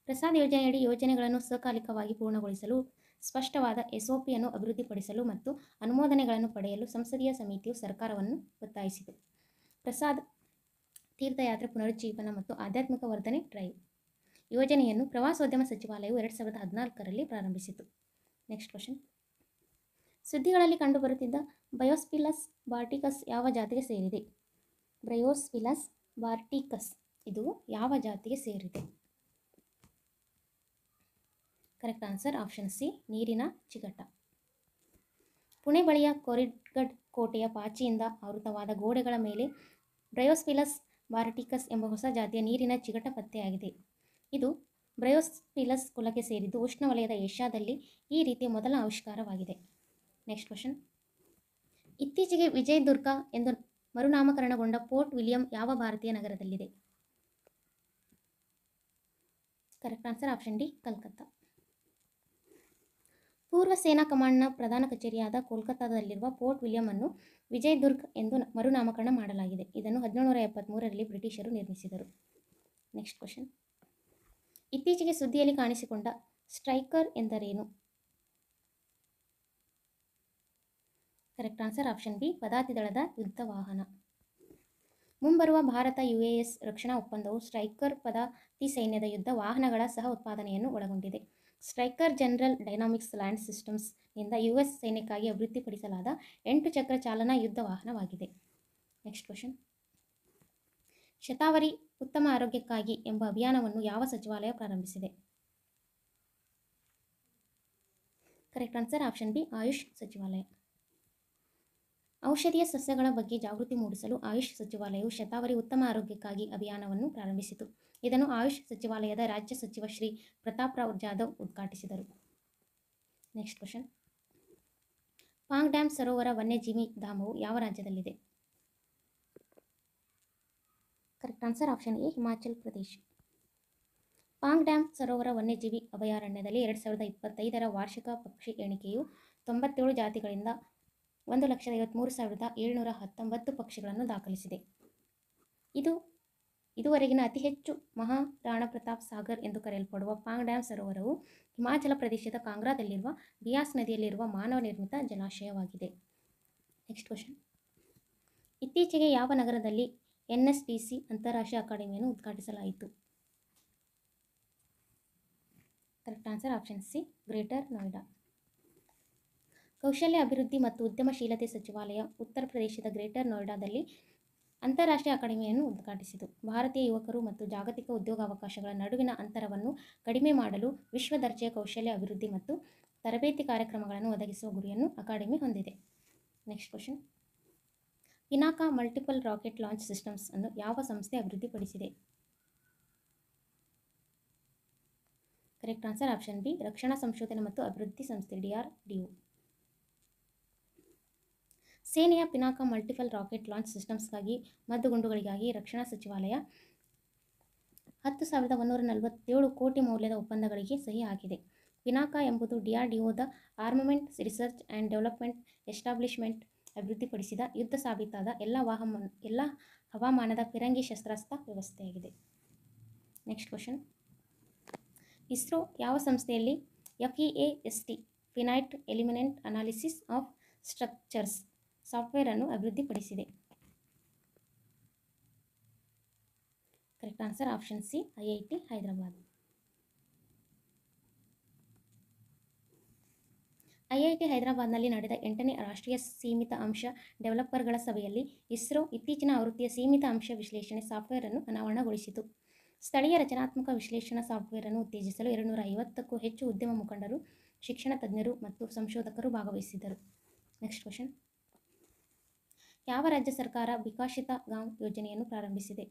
ಪ್ರಸಾದ್ ಯೋಜನೆಯಡಿ ಯೋಜನೆಗಳನ್ನು ಸಕಾಲಿಕವಾಗಿ ಪೂರ್ಣಗೊಳಿಸಲು ಸ್ಪಷ್ಟವಾದ SOP ಅನ್ನು ಅಭಿವೃದ್ಧಿಪಡಿಸಲು ಮತ್ತು ಅನುಮೋದನೆಗಳನ್ನು ಪಡೆಯಲು ಸಂಸದೀಯ ಸಮಿತಿಯು ಸರ್ಕಾರವನ್ನು ಒತ್ತಾಯಿಸಿತು. ಪ್ರಸಾದ್ ತೀರ್ಥಯಾತ್ರೆ ಪುನರುಜ್ಜೀವನ ಮತ್ತು ಆಧ್ಯಾತ್ಮಿಕ ವರ್ಧನೆ ಡ್ರೈವ್ ಯೋಜನೆಯನ್ನು ಪ್ರವಾಸೋದ್ಯಮ ಸಚಿವಾಲಯವು 2014ರಲ್ಲಿ ಪ್ರಾರಂಭಿಸಿತು. Next question. ಸುದ್ದಿಗಳಲ್ಲಿ ಕಂಡುಬರುತ್ತಿದ್ದ ಬಯೋಸ್ಪಿಲಸ್ ಬಾರ್ಟಿಕಸ್ ಯಾವ ಜಾತಿಗೆ ಸೇರಿದೆ? ಬ್ರಯೋಸ್ಪಿಲಸ್ ಬಾರ್ಟಿಕಸ್ ಇದು ಯಾವ ಜಾತಿಗೆ ಸೇರಿದೆ? ಕರೆಕ್ಟ್ ಆನ್ಸರ್ ಆಪ್ಷನ್ ಸಿ, ನೀರಿನ ಚಿಗಟ. ಪುಣೆ ಬಳಿಯ ಕೋರಿಗಡ್ ಕೋಟೆಯ ಪಾಚಿಯಿಂದ ಆವೃತವಾದ ಗೋಡೆಗಳ ಮೇಲೆ ಬ್ರಯೋಸ್ಪಿಲಸ್ ಬಾರ್ಟಿಕಸ್ ಎಂಬ ಹೊಸ ಜಾತಿಯ ನೀರಿನ ಚಿಗಟ ಪತ್ತೆಯಾಗಿದೆ. ಇದು ಬ್ರಯೋಸ್ಪಿಲಸ್ ಕುಲಕ್ಕೆ ಸೇರಿದ್ದು ಉಷ್ಣವಲಯದ ಏಷ್ಯಾದಲ್ಲಿ ಈ ರೀತಿಯ ಮೊದಲ ಆವಿಷ್ಕಾರವಾಗಿದೆ. Next question. ಇತ್ತೀಚೆಗೆ ವಿಜಯದುರ್ಗ ಎಂದು ಮರುನಾಮಕರಣಗೊಂಡ ಪೋರ್ಟ್ ವಿಲಿಯಂ ಯಾವ ಭಾರತೀಯ ನಗರದಲ್ಲಿದೆ? Correct answer option D, Calcutta. ಪೂರ್ವ ಸೇನಾ ಕಮಾಂಡ್ನ ಪ್ರಧಾನ ಕಚೇರಿಯಾದ ಕೋಲ್ಕತ್ತಾದಲ್ಲಿರುವ ಪೋರ್ಟ್ ವಿಲಿಯಂ ಅನ್ನು ವಿಜಯದುರ್ಗ್ ಎಂದು ಮರುನಾಮಕರಣ ಮಾಡಲಾಗಿದೆ. ಇದನ್ನು 1773ರಲ್ಲಿ ಬ್ರಿಟಿಷರು ನಿರ್ಮಿಸಿದರು. Next question. ಇತ್ತೀಚೆಗೆ ಸುದ್ದಿಯಲ್ಲಿ ಕಾಣಿಸಿಕೊಂಡ ಸ್ಟ್ರೈಕರ್ ಎಂದರೇನು? ಕರೆಕ್ಟ್ ಆನ್ಸರ್ ಆಪ್ಷನ್ ಬಿ, ಪದಾತಿ ದಳದ ಯುದ್ಧ ವಾಹನ. ಮುಂಬರುವ ಭಾರತ UAS ರಕ್ಷಣಾ ಒಪ್ಪಂದವು ಸ್ಟ್ರೈಕರ್ ಪದಾತಿ ಸೈನ್ಯದ ಯುದ್ಧ ವಾಹನಗಳ ಸಹ ಉತ್ಪಾದನೆಯನ್ನು ಒಳಗೊಂಡಿದೆ. Striker general dynamics land systems ನಿಂದ US ಸೈನ್ಯಕ್ಕಾಗಿ ಅಭಿವೃದ್ಧಿಪಡಿಸಲಾದ 8 ಚಕ್ರ ಚಾಲನಾ ಯುದ್ಧ ವಾಹನವಾಗಿದೆ. Next question. ಶತಾವರಿ ಉತ್ತಮ ಆರೋಗ್ಯಕ್ಕಾಗಿ ಎಂಬ ಅಭಿಯಾನವನ್ನು ಯಾವ ಸಚಿವಾಲಯ ಪ್ರಾರಂಭಿಸಿದೆ? Correct answer option B, AYUSH ಸಚಿವಾಲಯ. ಔಷಧೀಯ ಸಸ್ಯಗಳ ಬಗ್ಗೆ ಜಾಗೃತಿ ಮೂಡಿಸಲು ಆಯುಷ್ ಸಚಿವಾಲಯವು ಶತಾವರಿ ಉತ್ತಮ ಆರೋಗ್ಯಕ್ಕಾಗಿ ಅಭಿಯಾನವನ್ನು ಪ್ರಾರಂಭಿಸಿತು. ಇದನ್ನು ಆಯುಷ್ ಸಚಿವಾಲಯದ ರಾಜ್ಯ ಸಚಿವ ಶ್ರೀ ಪ್ರತಾಪ್ರಾವ್ ಜಾಧವ್ ಉದ್ಘಾಟಿಸಿದರು. Next question. ಪಾಂಗ್ ಡ್ಯಾಮ್ ಸರೋವರ ವನ್ಯಜೀವಿ ಧಾಮವು ಯಾವ ರಾಜ್ಯದಲ್ಲಿದೆ? Correct answer option A, Himachal Pradesh. Pong dam ಸರೋವರ ವನ್ಯಜೀವಿ ಅಭಯಾರಣ್ಯದಲ್ಲಿ 2025ರ ವಾರ್ಷಿಕ ಪಕ್ಷಿ ಎಣಿಕೆಯು 97 ಜಾತಿಗಳಿಂದ 1,53,719 ಪಕ್ಷಿಗಳನ್ನು ದಾಖಲಿಸಿದೆ. ಇದು ಇದುವರೆಗಿನ ಅತಿ ಹೆಚ್ಚು ಮಹಾರಾಣಾ ಪ್ರತಾಪ್ ಸಾಗರ್ ಎಂದು ಕರೆಯಲ್ಪಡುವ ಪಾಂಗ್ ಡ್ಯಾಮ್ ಸರೋವರವು ಹಿಮಾಚಲ ಪ್ರದೇಶದ ಕಾಂಗ್ರಾದಲ್ಲಿರುವ ಬಿಯಾಸ್ ನದಿಯಲ್ಲಿರುವ ಮಾನವ ನಿರ್ಮಿತ ಜಲಾಶಯವಾಗಿದೆ. Next question. ಇತ್ತೀಚೆಗೆ ಯಾವ ನಗರದಲ್ಲಿ NSDC ಅಂತಾರಾಷ್ಟ್ರೀಯ ಅಕಾಡೆಮಿಯನ್ನು ಉದ್ಘಾಟಿಸಲಾಯಿತು? Correct answer option C, greater Noida. ಕೌಶಲ್ಯ ಅಭಿವೃದ್ಧಿ ಮತ್ತು ಉದ್ಯಮಶೀಲತೆ ಸಚಿವಾಲಯ ಉತ್ತರ ಪ್ರದೇಶದ ಗ್ರೇಟರ್ ನೋಯ್ಡಾದಲ್ಲಿ ಅಂತಾರಾಷ್ಟ್ರೀಯ ಅಕಾಡೆಮಿಯನ್ನು ಉದ್ಘಾಟಿಸಿತು. ಭಾರತೀಯ ಯುವಕರು ಮತ್ತು ಜಾಗತಿಕ ಉದ್ಯೋಗಾವಕಾಶಗಳ ನಡುವಿನ ಅಂತರವನ್ನು ಕಡಿಮೆ ಮಾಡಲು ವಿಶ್ವ ದರ್ಜೆಯ ಕೌಶಲ್ಯ ಅಭಿವೃದ್ಧಿ ಮತ್ತು ತರಬೇತಿ ಕಾರ್ಯಕ್ರಮಗಳನ್ನು ಒದಗಿಸುವ ಗುರಿಯನ್ನು ಅಕಾಡೆಮಿ ಹೊಂದಿದೆ. Next question. Pinaka multiple rocket launch systems ಅನ್ನು ಯಾವ ಸಂಸ್ಥೆ ಅಭಿವೃದ್ಧಿಪಡಿಸಿದೆ? ಕರೆಕ್ಟ್ ಆನ್ಸರ್ ಆಪ್ಷನ್ ಬಿ, ರಕ್ಷಣಾ ಸಂಶೋಧನೆ ಮತ್ತು ಅಭಿವೃದ್ಧಿ ಸಂಸ್ಥೆ DRDO. ಸೇನೆಯ ಪಿನಾಕ ಮಲ್ಟಿಪಲ್ ರಾಕೆಟ್ ಲಾಂಚ್ ಸಿಸ್ಟಮ್ಸ್ಗಾಗಿ ಮದ್ದುಗುಂಡುಗಳಿಗಾಗಿ ರಕ್ಷಣಾ ಸಚಿವಾಲಯ 10,147 ಕೋಟಿ ಮೌಲ್ಯದ ಒಪ್ಪಂದಗಳಿಗೆ ಸಹಿ ಹಾಕಿದೆ. ಪಿನಾಕ ಎಂಬುದು DRDOದ armament research and development establishment ಅಭಿವೃದ್ಧಿಪಡಿಸಿದ ಯುದ್ಧ ಸಾಬೀತಾದ ಎಲ್ಲ ಹವಾಮಾನದ ಫಿರಂಗಿ ಶಸ್ತ್ರಾಸ್ತ್ರ ವ್ಯವಸ್ಥೆಯಾಗಿದೆ. Next question. ಇಸ್ರೋ ಯಾವ ಸಂಸ್ಥೆಯಲ್ಲಿ FEAST finite element analysis of structures software ಅನ್ನು ಅಭಿವೃದ್ಧಿಪಡಿಸಿದೆ? Correct answer option C, IIT Hyderabad. IIT ಹೈದರಾಬಾದ್ನಲ್ಲಿ ನಡೆದ 8ನೇ ರಾಷ್ಟ್ರೀಯ ಸೀಮಿತ ಅಂಶ ಡೆವಲಪರ್ಗಳ ಸಭೆಯಲ್ಲಿ ಇಸ್ರೋ ಇತ್ತೀಚಿನ ಆವೃತ್ತಿಯ ಸೀಮಿತ ಅಂಶ ವಿಶ್ಲೇಷಣೆ ಸಾಫ್ಟ್ವೇರ್ ಅನ್ನು ಅನಾವರಣಗೊಳಿಸಿತು. ಸ್ಥಳೀಯ ರಚನಾತ್ಮಕ ವಿಶ್ಲೇಷಣಾ ಸಾಫ್ಟ್ವೇರ್ ಅನ್ನು ಉತ್ತೇಜಿಸಲು 250ಕ್ಕೂ ಹೆಚ್ಚು ಉದ್ಯಮ ಮುಖಂಡರು, ಶಿಕ್ಷಣ ತಜ್ಞರು ಮತ್ತು ಸಂಶೋಧಕರು ಭಾಗವಹಿಸಿದ್ದರು. Next question. ಯಾವ ರಾಜ್ಯ ಸರ್ಕಾರ ವಿಕಸಿತ ಗಾಂವ್ ಯೋಜನೆಯನ್ನು ಪ್ರಾರಂಭಿಸಿದೆ?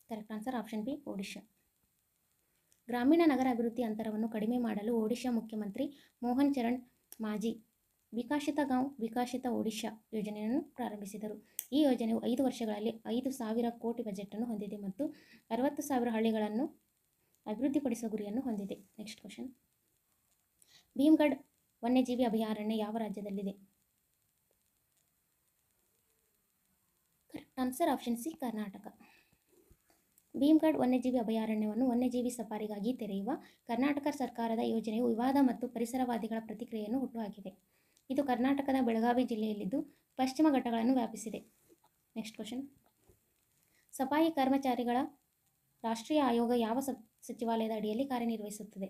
Correct answer option B, Odisha. ಗ್ರಾಮೀಣ ನಗರ ಅಭಿವೃದ್ಧಿ ಅಂತರವನ್ನು ಕಡಿಮೆ ಮಾಡಲು ಒಡಿಶಾ ಮುಖ್ಯಮಂತ್ರಿ ಮೋಹನ್ ಚರಣ್ ಮಾಂಝಿ ವಿಕಸಿತ ಗಾಂವ್ ವಿಕಸಿತ ಒಡಿಶಾ ಯೋಜನೆಯನ್ನು ಪ್ರಾರಂಭಿಸಿದರು. ಈ ಯೋಜನೆಯು 5 ವರ್ಷಗಳಲ್ಲಿ 5,000 ಕೋಟಿ ಬಜೆಟನ್ನು ಹೊಂದಿದೆ ಮತ್ತು 60,000 ಹಳ್ಳಿಗಳನ್ನು ಅಭಿವೃದ್ಧಿಪಡಿಸುವ ಗುರಿಯನ್ನು ಹೊಂದಿದೆ. Next question. ಭೀಮ್ಗಢ್ ವನ್ಯಜೀವಿ ಅಭಯಾರಣ್ಯ ಯಾವ ರಾಜ್ಯದಲ್ಲಿದೆ? Correct answer option C, Karnataka. Bhimgad ವನ್ಯಜೀವಿ ಅಭಯಾರಣ್ಯವನ್ನು ವನ್ಯಜೀವಿ ಸಫಾರಿಗಾಗಿ ತೆರೆಯುವ ಕರ್ನಾಟಕ ಸರ್ಕಾರದ ಯೋಜನೆಯು ವಿವಾದ ಮತ್ತು ಪರಿಸರವಾದಿಗಳ ಪ್ರತಿಕ್ರಿಯೆಯನ್ನು ಹುಟ್ಟುಹಾಕಿದೆ. ಇದು ಕರ್ನಾಟಕದ ಬೆಳಗಾವಿ ಜಿಲ್ಲೆಯಲ್ಲಿದ್ದು ಪಶ್ಚಿಮ ಘಟ್ಟಗಳನ್ನು ವ್ಯಾಪಿಸಿದೆ. Next question. ಸಫಾಯಿ ಕರ್ಮಚಾರಿಗಳ ರಾಷ್ಟ್ರೀಯ ಆಯೋಗ ಯಾವ ಸಚಿವಾಲಯದ ಅಡಿಯಲ್ಲಿ ಕಾರ್ಯನಿರ್ವಹಿಸುತ್ತದೆ?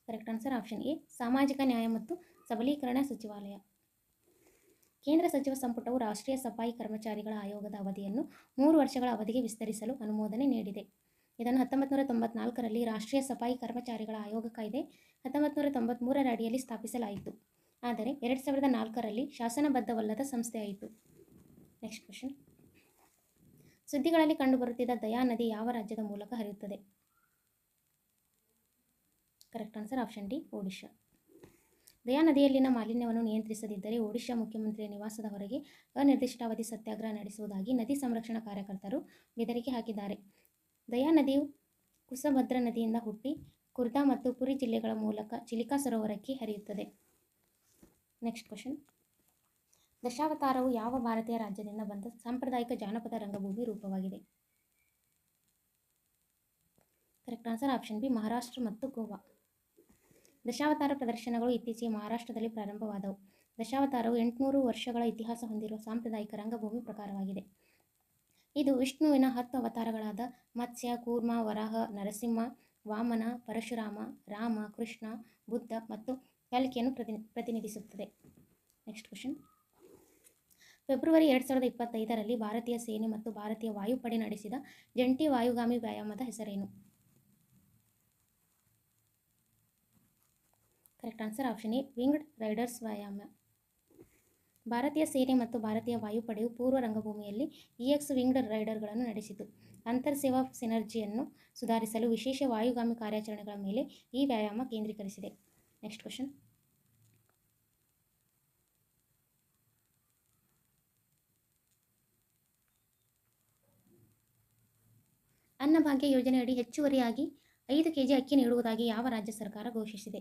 ಕರೆಕ್ಟ್ ಆನ್ಸರ್ ಆಪ್ಷನ್ ಎ, ಸಾಮಾಜಿಕ ನ್ಯಾಯ ಮತ್ತು ಸಬಲೀಕರಣ ಸಚಿವಾಲಯ. ಕೇಂದ್ರ ಸಚಿವ ಸಂಪುಟವು ರಾಷ್ಟ್ರೀಯ ಸಫಾಯಿ ಕರ್ಮಚಾರಿಗಳ ಆಯೋಗದ ಅವಧಿಯನ್ನು 3 ವರ್ಷಗಳ ಅವಧಿಗೆ ವಿಸ್ತರಿಸಲು ಅನುಮೋದನೆ ನೀಡಿದೆ. ಇದನ್ನು 1994ರಲ್ಲಿ ರಾಷ್ಟ್ರೀಯ ಸಫಾಯಿ ಕರ್ಮಚಾರಿಗಳ ಆಯೋಗ ಕಾಯ್ದೆ 1993ರ ಅಡಿಯಲ್ಲಿ ಸ್ಥಾಪಿಸಲಾಯಿತು. ಆದರೆ 2004ರಲ್ಲಿ ಶಾಸನಬದ್ಧವಲ್ಲದ ಸಂಸ್ಥೆಯಾಯಿತು. Next question. ಸುದ್ದಿಗಳಲ್ಲಿ ಕಂಡುಬರುತ್ತಿದ್ದ ದಯಾ ನದಿ ಯಾವ ರಾಜ್ಯದ ಮೂಲಕ ಹರಿಯುತ್ತದೆ? Correct answer option D, Odisha. Daya ನದಿಯಲ್ಲಿನ ಮಾಲಿನ್ಯವನ್ನು ನಿಯಂತ್ರಿಸದಿದ್ದರೆ ಒಡಿಶಾ ಮುಖ್ಯಮಂತ್ರಿಯ ನಿವಾಸದ ಹೊರಗೆ ಅನಿರ್ದಿಷ್ಟಾವಧಿ ಸತ್ಯಾಗ್ರಹ ನಡೆಸುವುದಾಗಿ ನದಿ ಸಂರಕ್ಷಣಾ ಕಾರ್ಯಕರ್ತರು ಬೆದರಿಕೆ ಹಾಕಿದ್ದಾರೆ. ದಯಾ ನದಿಯು ಕುಸಭದ್ರಾ ನದಿಯಿಂದ ಹುಟ್ಟಿ ಖುರ್ದಾ ಮತ್ತು ಪುರಿ ಜಿಲ್ಲೆಗಳ ಮೂಲಕ ಚಿಲಿಕಾ ಸರೋವರಕ್ಕೆ ಹರಿಯುತ್ತದೆ. Next question. ದಶಾವತಾರವು ಯಾವ ಭಾರತೀಯ ರಾಜ್ಯದಿಂದ ಬಂದ ಸಾಂಪ್ರದಾಯಿಕ ಜಾನಪದ ರಂಗಭೂಮಿ ರೂಪವಾಗಿದೆ? Correct answer option B, Maharashtra ಮತ್ತು ಗೋವಾ. ದಶಾವತಾರ ಪ್ರದರ್ಶನಗಳು ಇತ್ತೀಚೆಗೆ ಮಹಾರಾಷ್ಟ್ರದಲ್ಲಿ ಪ್ರಾರಂಭವಾದವು. ದಶಾವತಾರವು 800 ವರ್ಷಗಳ ಇತಿಹಾಸ ಹೊಂದಿರುವ ಸಾಂಪ್ರದಾಯಿಕ ರಂಗಭೂಮಿ ಪ್ರಕಾರವಾಗಿದೆ. ಇದು ವಿಷ್ಣುವಿನ 10 ಅವತಾರಗಳಾದ ಮತ್ಸ್ಯ, ಕೂರ್ಮ, ವರಾಹ, ನರಸಿಂಹ, ವಾಮನ, ಪರಶುರಾಮ, ರಾಮ, ಕೃಷ್ಣ, ಬುದ್ಧ ಮತ್ತು ಕಲ್ಕಿಯನ್ನು ಪ್ರತಿನಿಧಿಸುತ್ತದೆ. Next question. ಫೆಬ್ರವರಿ 2025ರಲ್ಲಿ ಭಾರತೀಯ ಸೇನೆ ಮತ್ತು ಭಾರತೀಯ ವಾಯುಪಡೆ ನಡೆಸಿದ ಜಂಟಿ ವಾಯುಗಾಮಿ ವ್ಯಾಯಾಮದ ಹೆಸರೇನು? Correct answer option A, winged Riders ವ್ಯಾಯಾಮ. ಭಾರತೀಯ ಸೇನೆ ಮತ್ತು ಭಾರತೀಯ ವಾಯುಪಡೆಯು ಪೂರ್ವ ರಂಗಭೂಮಿಯಲ್ಲಿ EX ವಿಂಗ್ಡ್ ರೈಡರ್ಗಳನ್ನು ನಡೆಸಿತು. ಅಂತರ್ ಸೇವಾ ಸಿನರ್ಜಿಯನ್ನು ಸುಧಾರಿಸಲು ವಿಶೇಷ ವಾಯುಗಾಮಿ ಕಾರ್ಯಾಚರಣೆಗಳ ಮೇಲೆ ಈ ವ್ಯಾಯಾಮ ಕೇಂದ್ರೀಕರಿಸಿದೆ. Next question. ಅನ್ನಭಾಗ್ಯ ಯೋಜನೆಯಡಿ ಹೆಚ್ಚುವರಿಯಾಗಿ 5 kg ಅಕ್ಕಿ ನೀಡುವುದಾಗಿ ಯಾವ ರಾಜ್ಯ ಸರ್ಕಾರ ಘೋಷಿಸಿದೆ?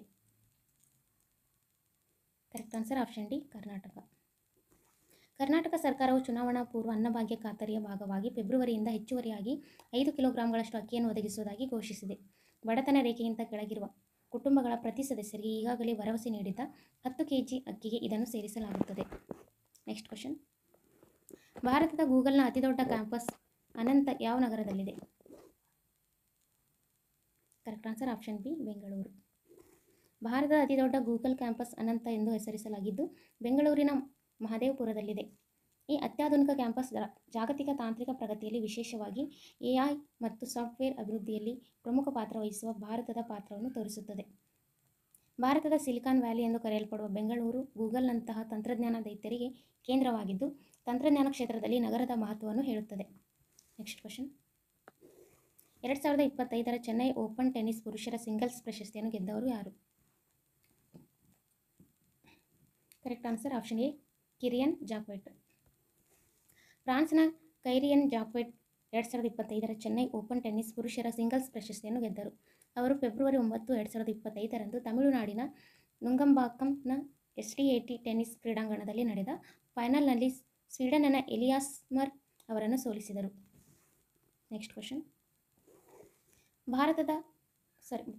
Correct answer option D, Karnataka. Karnataka ಸರ್ಕಾರವು ಚುನಾವಣಾ ಪೂರ್ವ ಅನ್ನಭಾಗ್ಯ ಖಾತರಿಯ ಭಾಗವಾಗಿ ಫೆಬ್ರವರಿಯಿಂದ ಹೆಚ್ಚುವರಿಯಾಗಿ 5 ಕಿಲೋಗ್ರಾಂಗಳಷ್ಟು ಅಕ್ಕಿಯನ್ನು ಒದಗಿಸುವುದಾಗಿ ಘೋಷಿಸಿದೆ. ಬಡತನ ರೇಖೆಗಿಂತ ಕೆಳಗಿರುವ ಕುಟುಂಬಗಳ ಪ್ರತಿ ಸದಸ್ಯರಿಗೆ ಈಗಾಗಲೇ ಭರವಸೆ ನೀಡಿದ್ದ 10 kg ಅಕ್ಕಿಗೆ ಇದನ್ನು ಸೇರಿಸಲಾಗುತ್ತದೆ. Next question. ಭಾರತದ ಗೂಗಲ್ನ ಅತಿದೊಡ್ಡ ಕ್ಯಾಂಪಸ್ ಅನಂತ ಯಾವ ನಗರದಲ್ಲಿದೆ? Correct answer option B, Bengaluru. ಭಾರತದ ಅತಿದೊಡ್ಡ ಗೂಗಲ್ ಕ್ಯಾಂಪಸ್ ಅನಂತ ಎಂದು ಹೆಸರಿಸಲಾಗಿದ್ದು ಬೆಂಗಳೂರಿನ ಮಹದೇವಪುರದಲ್ಲಿದೆ. ಈ ಅತ್ಯಾಧುನಿಕ ಕ್ಯಾಂಪಸ್ ಜಾಗತಿಕ ತಾಂತ್ರಿಕ ಪ್ರಗತಿಯಲ್ಲಿ, ವಿಶೇಷವಾಗಿ AI ಮತ್ತು ಸಾಫ್ಟ್ವೇರ್ ಅಭಿವೃದ್ಧಿಯಲ್ಲಿ ಪ್ರಮುಖ ಪಾತ್ರ ವಹಿಸುವ ಭಾರತದ ಪಾತ್ರವನ್ನು ತೋರಿಸುತ್ತದೆ. ಭಾರತದ ಸಿಲಿಕಾನ್ ವ್ಯಾಲಿ ಎಂದು ಕರೆಯಲ್ಪಡುವ ಬೆಂಗಳೂರು ಗೂಗಲ್ನಂತಹ ತಂತ್ರಜ್ಞಾನ ದೈತ್ಯರಿಗೆ ಕೇಂದ್ರವಾಗಿದ್ದು ತಂತ್ರಜ್ಞಾನ ಕ್ಷೇತ್ರದಲ್ಲಿ ನಗರದ ಮಹತ್ವವನ್ನು ಹೇಳುತ್ತದೆ. Next question. 2025ರ ಚೆನ್ನೈ ಓಪನ್ ಟೆನ್ನಿಸ್ ಪುರುಷರ ಸಿಂಗಲ್ಸ್ ಪ್ರಶಸ್ತಿಯನ್ನು ಗೆದ್ದವರು ಯಾರು? Correct answer option A, Kyrian Jacquet. ಫ್ರಾನ್ಸ್ನ ಕೈರಿಯನ್ ಜಾಕ್ವೆಟ್ 2025ರ ಚೆನ್ನೈ ಓಪನ್ ಟೆನ್ನಿಸ್ ಪುರುಷರ ಸಿಂಗಲ್ಸ್ ಪ್ರಶಸ್ತಿಯನ್ನು ಗೆದ್ದರು. ಅವರು ಫೆಬ್ರವರಿ 9, 2025ರಂದು ತಮಿಳುನಾಡಿನ ನುಂಗಂಬಾಕ್ಕಂನ SDAT ಟೆನ್ನಿಸ್ ಕ್ರೀಡಾಂಗಣದಲ್ಲಿ ನಡೆದ ಫೈನಲ್ನಲ್ಲಿ ಸ್ವೀಡನ್ನ ಎಲಿಯಾಸ್ಮರ್ ಅವರನ್ನು ಸೋಲಿಸಿದರು. Next question.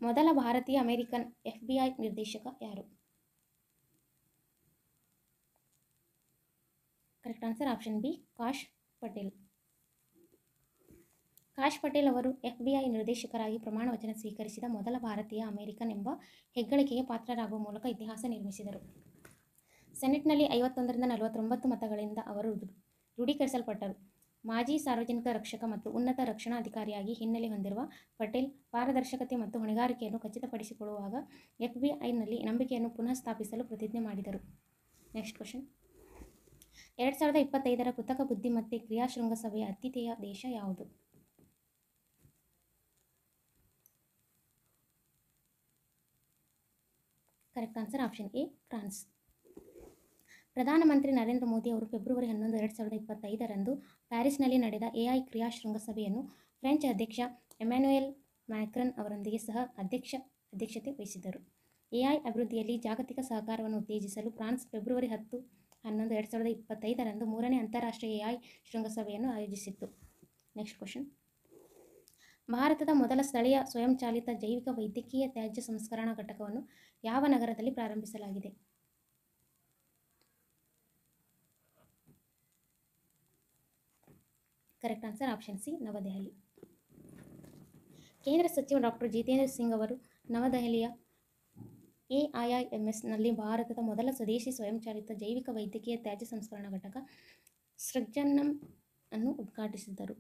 ಮೊದಲ ಭಾರತೀಯ ಅಮೆರಿಕನ್ FBI ನಿರ್ದೇಶಕ ಯಾರು? Correct answer option B, Kash Patel. Kash Patel ಅವರು FBI ನಿರ್ದೇಶಕರಾಗಿ ಪ್ರಮಾಣ ವಚನ ಸ್ವೀಕರಿಸಿದ ಮೊದಲ ಭಾರತೀಯ ಅಮೆರಿಕನ್ ಎಂಬ ಹೆಗ್ಗಳಿಕೆಗೆ ಪಾತ್ರರಾಗುವ ಮೂಲಕ ಇತಿಹಾಸ ನಿರ್ಮಿಸಿದರು. ಸೆನೆಟ್ನಲ್ಲಿ 51ರಿಂದ 49 ಮತಗಳಿಂದ ಅವರು ದೃಢೀಕರಿಸಲ್ಪಟ್ಟರು. ಮಾಜಿ ಸಾರ್ವಜನಿಕ ರಕ್ಷಕ ಮತ್ತು ಉನ್ನತ ರಕ್ಷಣಾಧಿಕಾರಿಯಾಗಿ ಹಿನ್ನೆಲೆ ಹೊಂದಿರುವ ಪಟೇಲ್ ಪಾರದರ್ಶಕತೆ ಮತ್ತು ಹೊಣೆಗಾರಿಕೆಯನ್ನು ಖಚಿತಪಡಿಸಿಕೊಳ್ಳುವಾಗ FBIನಲ್ಲಿ ನಂಬಿಕೆಯನ್ನು ಪುನಃ ಸ್ಥಾಪಿಸಲು ಪ್ರತಿಜ್ಞೆ ಮಾಡಿದರು. Next question. 2025ರ ಕೃತಕ ಬುದ್ಧಿಮತ್ತೆ ಕ್ರಿಯಾ ಶೃಂಗಸಭೆಯ ಆತಿಥೇಯ ದೇಶ ಯಾವುದು? Correct answer option A, France. ಪ್ರಧಾನಮಂತ್ರಿ ನರೇಂದ್ರ ಮೋದಿ ಅವರು ಫೆಬ್ರವರಿ 11, 2025ರಂದು ಪ್ಯಾರಿಸ್ನಲ್ಲಿ ನಡೆದ AI ಕ್ರಿಯಾ ಶೃಂಗಸಭೆಯನ್ನು ಫ್ರೆಂಚ್ ಅಧ್ಯಕ್ಷ ಎಮ್ಯಾನ್ಯುಯೆಲ್ ಮ್ಯಾಕ್ರನ್ ಅವರೊಂದಿಗೆ ಸಹ ಅಧ್ಯಕ್ಷತೆ ವಹಿಸಿದ್ದರು. AI ಅಭಿವೃದ್ಧಿಯಲ್ಲಿ ಜಾಗತಿಕ ಸಹಕಾರವನ್ನು ಉತ್ತೇಜಿಸಲು ಫ್ರಾನ್ಸ್ ಫೆಬ್ರವರಿ 10, 11, 2025ರಂದು 3ನೇ ಅಂತಾರಾಷ್ಟ್ರೀಯ AI ಶೃಂಗಸಭೆಯನ್ನು ಆಯೋಜಿಸಿತ್ತು. Next question. ಭಾರತದ ಮೊದಲ ಸ್ಥಳೀಯ ಸ್ವಯಂಚಾಲಿತ ಜೈವಿಕ ವೈದ್ಯಕೀಯ ತ್ಯಾಜ್ಯ ಸಂಸ್ಕರಣಾ ಘಟಕವನ್ನು ಯಾವ ನಗರದಲ್ಲಿ ಪ್ರಾರಂಭಿಸಲಾಗಿದೆ? ಕರೆಕ್ಟ್ ಆನ್ಸರ್ ಆಪ್ಷನ್ ಸಿ, ನವದೆಹಲಿ. ಕೇಂದ್ರ ಸಚಿವ ಡಾಕ್ಟರ್ ಜಿತೇಂದ್ರ ಸಿಂಗ್ ಅವರು ನವದೆಹಲಿಯ AIIMSನಲ್ಲಿ ಭಾರತದ ಮೊದಲ ಸ್ವದೇಶಿ ಸ್ವಯಂಚಾಲಿತ ಜೈವಿಕ ವೈದ್ಯಕೀಯ ತ್ಯಾಜ್ಯ ಸಂಸ್ಕರಣಾ ಘಟಕ ಸೃಜನಂ ಅನ್ನು ಉದ್ಘಾಟಿಸಿದರು.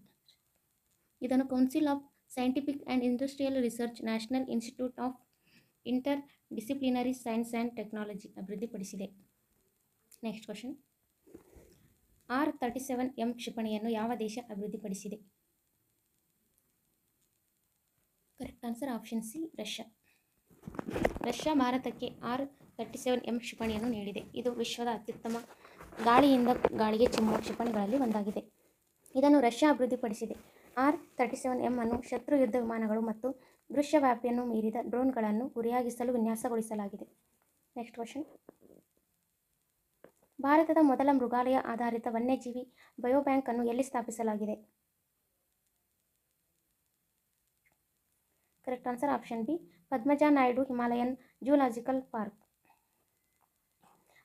ಇದನ್ನು council of scientific and industrial research, national institute of interdisciplinary science and technology ಅಭಿವೃದ್ಧಿಪಡಿಸಿದೆ. Next question. R-37M ಕ್ಷಿಪಣಿಯನ್ನು ಯಾವ ದೇಶ ಅಭಿವೃದ್ಧಿಪಡಿಸಿದೆ? Correct answer option C, Russia. Russia ಭಾರತಕ್ಕೆ R-37M ಕ್ಷಿಪಣಿಯನ್ನು ನೀಡಿದೆ. ಇದು ವಿಶ್ವದ ಅತ್ಯುತ್ತಮ ಗಾಳಿಯಿಂದ ಗಾಳಿಗೆ ಚಿಮ್ಮುವ ಕ್ಷಿಪಣಿಗಳಲ್ಲಿ ಒಂದಾಗಿದೆ. ಇದನ್ನು ರಷ್ಯಾ ಅಭಿವೃದ್ಧಿಪಡಿಸಿದೆ. R-37M ಅನ್ನು ಶತ್ರು ಯುದ್ಧ ವಿಮಾನಗಳು ಮತ್ತು ದೃಶ್ಯವ್ಯಾಪ್ತಿಯನ್ನು ಮೀರಿದ ಡ್ರೋನ್ಗಳನ್ನು ಗುರಿಯಾಗಿಸಲು ವಿನ್ಯಾಸಗೊಳಿಸಲಾಗಿದೆ. Next question. ಭಾರತದ ಮೊದಲ ಮೃಗಾಲಯ ಆಧಾರಿತ ವನ್ಯಜೀವಿ ಬಯೋಬ್ಯಾಂಕ್ ಅನ್ನು ಎಲ್ಲಿ ಸ್ಥಾಪಿಸಲಾಗಿದೆ? Correct answer option B, Padmaja Naidu Himalayan zoological park.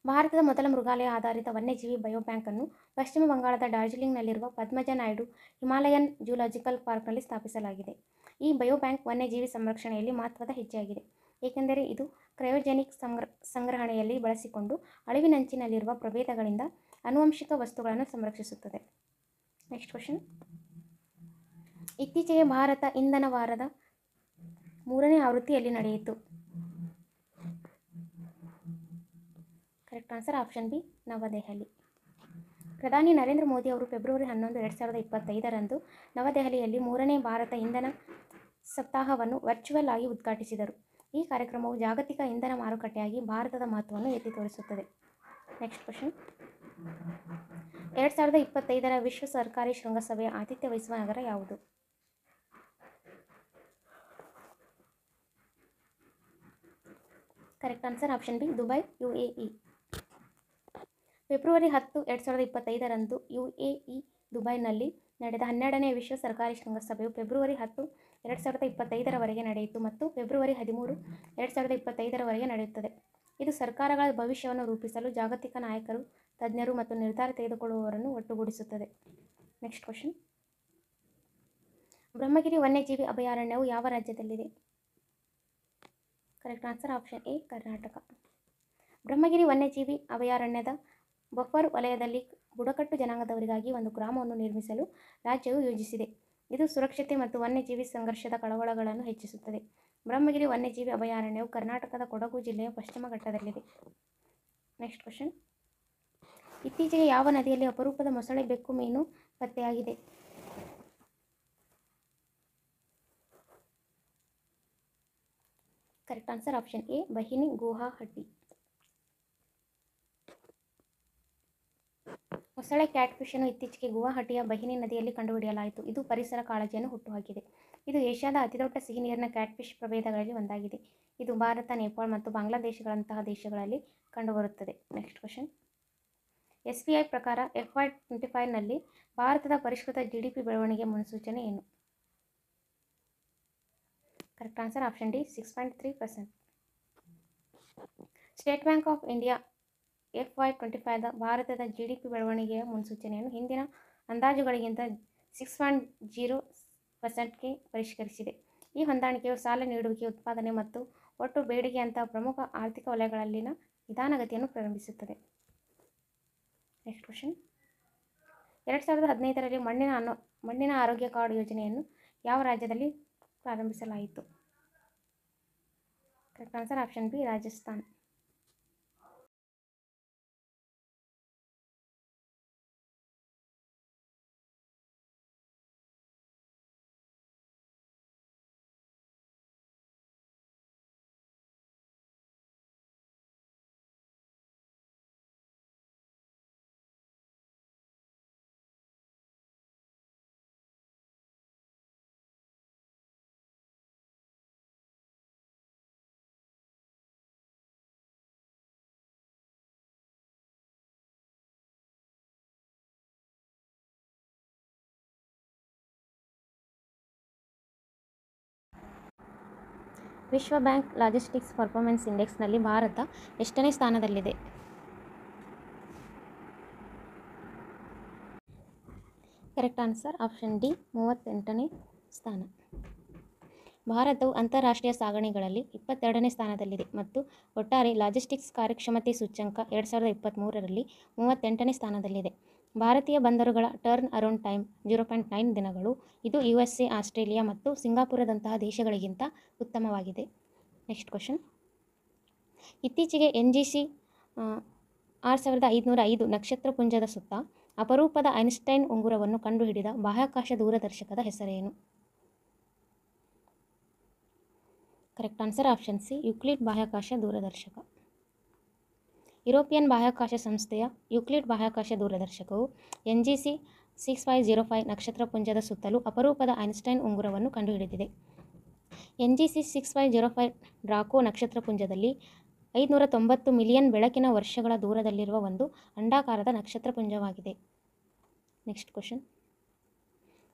ಭಾರತದ ಮೊದಲ ಮೃಗಾಲಯ ಆಧಾರಿತ ವನ್ಯಜೀವಿ ಬಯೋಬ್ಯಾಂಕ್ ಅನ್ನು ಪಶ್ಚಿಮ ಬಂಗಾಳದ ಡಾರ್ಜಿಲಿಂಗ್ನಲ್ಲಿರುವ ಪದ್ಮಜ ನಾಯ್ಡು ಹಿಮಾಲಯನ್ ಜೂಲಾಜಿಕಲ್ ಪಾರ್ಕ್ನಲ್ಲಿ ಸ್ಥಾಪಿಸಲಾಗಿದೆ. ಈ ಬಯೋಬ್ಯಾಂಕ್ ವನ್ಯಜೀವಿ ಸಂರಕ್ಷಣೆಯಲ್ಲಿ ಮಹತ್ವದ ಹೆಜ್ಜೆಯಾಗಿದೆ, ಏಕೆಂದರೆ ಇದು ಕ್ರಯೋಜೆನಿಕ್ ಸಂಗ್ರಹಣೆಯಲ್ಲಿ ಬಳಸಿಕೊಂಡು ಅಳಿವಿನಂಚಿನಲ್ಲಿರುವ ಪ್ರಭೇದಗಳಿಂದ ಆನುವಂಶಿಕ ವಸ್ತುಗಳನ್ನು ಸಂರಕ್ಷಿಸುತ್ತದೆ. Next question. ಇತ್ತೀಚೆಗೆ ಭಾರತ ಇಂಧನ ವಾರದ 3ನೇ ಆವೃತ್ತಿಯಲ್ಲಿ ನಡೆಯಿತು. ಕರೆಕ್ಟ್ ಆನ್ಸರ್ ಆಪ್ಷನ್ ಬಿ, ನವದೆಹಲಿ. ಪ್ರಧಾನಿ ನರೇಂದ್ರ ಮೋದಿ ಅವರು ಫೆಬ್ರವರಿ 11, 2025ರಂದು ನವದೆಹಲಿಯಲ್ಲಿ 3ನೇ ಭಾರತ ಇಂಧನ ಸಪ್ತಾಹವನ್ನು ವರ್ಚುವಲ್ ಆಗಿ ಉದ್ಘಾಟಿಸಿದರು. ಈ ಕಾರ್ಯಕ್ರಮವು ಜಾಗತಿಕ ಇಂಧನ ಮಾರುಕಟ್ಟೆಯಾಗಿ ಭಾರತದ ಮಹತ್ವವನ್ನು ಎತ್ತಿ ತೋರಿಸುತ್ತದೆ. Next question. 2025ರ ವಿಶ್ವ ಸರ್ಕಾರಿ ಶೃಂಗಸಭೆಯ ಆತಿಥ್ಯ ವಹಿಸುವ ನಗರ ಯಾವುದು? Correct answer option B, Dubai, UAE. February 10, 2025ರಂದು UAE ದುಬೈನಲ್ಲಿ ನಡೆದ 12ನೇ ವಿಶ್ವ ಸರ್ಕಾರಿ ಶೃಂಗಸಭೆಯು ಫೆಬ್ರವರಿ 10, 2025ರವರೆಗೆ ನಡೆಯಿತು ಮತ್ತು ಫೆಬ್ರವರಿ 13, 2025ರವರೆಗೆ ನಡೆಯುತ್ತದೆ. ಇದು ಸರ್ಕಾರಗಳ ಭವಿಷ್ಯವನ್ನು ರೂಪಿಸಲು ಜಾಗತಿಕ ನಾಯಕರು, ತಜ್ಞರು ಮತ್ತು ನಿರ್ಧಾರ ತೆಗೆದುಕೊಳ್ಳುವವರನ್ನು ಒಟ್ಟುಗೂಡಿಸುತ್ತದೆ. Next question. ಬ್ರಹ್ಮಗಿರಿ ವನ್ಯಜೀವಿ ಅಭಯಾರಣ್ಯವು ಯಾವ ರಾಜ್ಯದಲ್ಲಿದೆ? Correct answer option A, Karnataka. Brahmagiri ವನ್ಯಜೀವಿ ಅಭಯಾರಣ್ಯದ ಬಫರ್ ವಲಯದಲ್ಲಿ ಬುಡಕಟ್ಟು ಜನಾಂಗದವರಿಗಾಗಿ ಒಂದು ಗ್ರಾಮವನ್ನು ನಿರ್ಮಿಸಲು ರಾಜ್ಯವು ಯೋಜಿಸಿದೆ. ಇದು ಸುರಕ್ಷತೆ ಮತ್ತು ವನ್ಯಜೀವಿ ಸಂಘರ್ಷದ ಕಳವಳಗಳನ್ನು ಹೆಚ್ಚಿಸುತ್ತದೆ. ಬ್ರಹ್ಮಗಿರಿ ವನ್ಯಜೀವಿ ಅಭಯಾರಣ್ಯವು ಕರ್ನಾಟಕದ ಕೊಡಗು ಜಿಲ್ಲೆಯ ಪಶ್ಚಿಮ ಘಟ್ಟದಲ್ಲಿದೆ. Next question. ಇತ್ತೀಚೆಗೆ ಯಾವ ನದಿಯಲ್ಲಿ ಅಪರೂಪದ ಮೊಸಳೆ ಬೆಕ್ಕು ಮೀನು ಪತ್ತೆಯಾಗಿದೆ? Correct answer option A, Bahini Guwahati. ಮೊಸಳೆ ಕ್ಯಾಟ್ಫಿಶ್ ಅನ್ನು ಇತ್ತೀಚೆಗೆ ಗುವಾಹಟಿಯ ಬಹಿನಿ ನದಿಯಲ್ಲಿ ಕಂಡುಹಿಡಿಯಲಾಯಿತು. ಇದು ಪರಿಸರ ಕಾಳಜಿಯನ್ನು ಹುಟ್ಟುಹಾಕಿದೆ. ಇದು ಏಷ್ಯಾದ ಅತಿದೊಡ್ಡ ಸಿಹಿನೀರಿನ ಕ್ಯಾಟ್ಫಿಶ್ ಪ್ರಭೇದಗಳಲ್ಲಿ ಒಂದಾಗಿದೆ. ಇದು ಭಾರತ, ನೇಪಾಳ ಮತ್ತು ಬಾಂಗ್ಲಾದೇಶಗಳಂತಹ ದೇಶಗಳಲ್ಲಿ ಕಂಡುಬರುತ್ತದೆ. Next question. SBI ಪ್ರಕಾರ FY25ನಲ್ಲಿ ಭಾರತದ ಪರಿಷ್ಕೃತ GDP ಬೆಳವಣಿಗೆ ಮುನ್ಸೂಚನೆ ಏನು? Correct answer option D, 6.3%. State Bank of India FY25ದ ಭಾರತದ GDP ಬೆಳವಣಿಗೆಯ ಮುನ್ಸೂಚನೆಯನ್ನು ಹಿಂದಿನ ಅಂದಾಜುಗಳಿಗಿಂತ 6.0%ಗೆ ಪರಿಷ್ಕರಿಸಿದೆ. ಈ ಹೊಂದಾಣಿಕೆಯು ಸಾಲ ನೀಡುವಿಕೆ, ಉತ್ಪಾದನೆ ಮತ್ತು ಒಟ್ಟು ಬೇಡಿಕೆಯಂತಹ ಪ್ರಮುಖ ಆರ್ಥಿಕ ವಲಯಗಳಲ್ಲಿನ ನಿಧಾನಗತಿಯನ್ನು ಪ್ರಾರಂಭಿಸುತ್ತದೆ. Next question. 2015ರಲ್ಲಿ ಮಣ್ಣಿನ ಆರೋಗ್ಯ ಕಾರ್ಡ್ ಯೋಜನೆಯನ್ನು ಯಾವ ರಾಜ್ಯದಲ್ಲಿ ಪ್ರಾರಂಭಿಸಲಾಯಿತು? Correct answer option B, Rajasthan. ವಿಶ್ವ ಬ್ಯಾಂಕ್ ಲಾಜಿಸ್ಟಿಕ್ಸ್ ಪರ್ಫಾರ್ಮೆನ್ಸ್ ಇಂಡೆಕ್ಸ್ನಲ್ಲಿ ಭಾರತ ಎಷ್ಟನೇ ಸ್ಥಾನದಲ್ಲಿದೆ? ಕರೆಕ್ಟ್ ಆನ್ಸರ್ ಆಪ್ಷನ್ ಡಿ, 38ನೇ ಸ್ಥಾನ. ಭಾರತವು ಅಂತಾರಾಷ್ಟ್ರೀಯ ಸಾಗಣೆಗಳಲ್ಲಿ 22ನೇ ಸ್ಥಾನದಲ್ಲಿದೆ ಮತ್ತು ಒಟ್ಟಾರೆ ಲಾಜಿಸ್ಟಿಕ್ಸ್ ಕಾರ್ಯಕ್ಷಮತೆ ಸೂಚ್ಯಂಕ 2023ರಲ್ಲಿ 38ನೇ ಸ್ಥಾನದಲ್ಲಿದೆ. ಭಾರತೀಯ ಬಂದರುಗಳ ಟರ್ನ್ ಅರೌಂಡ್ ಟೈಮ್ 0.9 ದಿನಗಳು. ಇದು USA, ಆಸ್ಟ್ರೇಲಿಯಾ ಮತ್ತು ಸಿಂಗಾಪುರದಂತಹ ದೇಶಗಳಿಗಿಂತ ಉತ್ತಮವಾಗಿದೆ. Next question. ಇತ್ತೀಚೆಗೆ NGC 6505 ನಕ್ಷತ್ರಪುಂಜದ ಸುತ್ತ ಅಪರೂಪದ ಐನ್ಸ್ಟೈನ್ ಉಂಗುರವನ್ನು ಕಂಡುಹಿಡಿದ ಬಾಹ್ಯಾಕಾಶ ದೂರದರ್ಶಕದ ಹೆಸರೇನು? Correct answer option C, Euclid ಬಾಹ್ಯಾಕಾಶ ದೂರದರ್ಶಕ. ಯುರೋಪಿಯನ್ ಬಾಹ್ಯಾಕಾಶ ಸಂಸ್ಥೆಯ ಯುಕ್ಲಿಡ್ ಬಾಹ್ಯಾಕಾಶ ದೂರದರ್ಶಕವು NGC 6505 ನಕ್ಷತ್ರಪುಂಜದ ಸುತ್ತಲೂ ಅಪರೂಪದ ಐನ್ಸ್ಟೈನ್ ಉಂಗುರವನ್ನು ಕಂಡುಹಿಡಿದಿದೆ. NGC 6505 ಡ್ರಾಕೋ ನಕ್ಷತ್ರಪುಂಜದಲ್ಲಿ 590 ಮಿಲಿಯನ್ ಬೆಳಕಿನ ವರ್ಷಗಳ ದೂರದಲ್ಲಿರುವ ಒಂದು ಅಂಡಾಕಾರದ ನಕ್ಷತ್ರಪುಂಜವಾಗಿದೆ. Next question.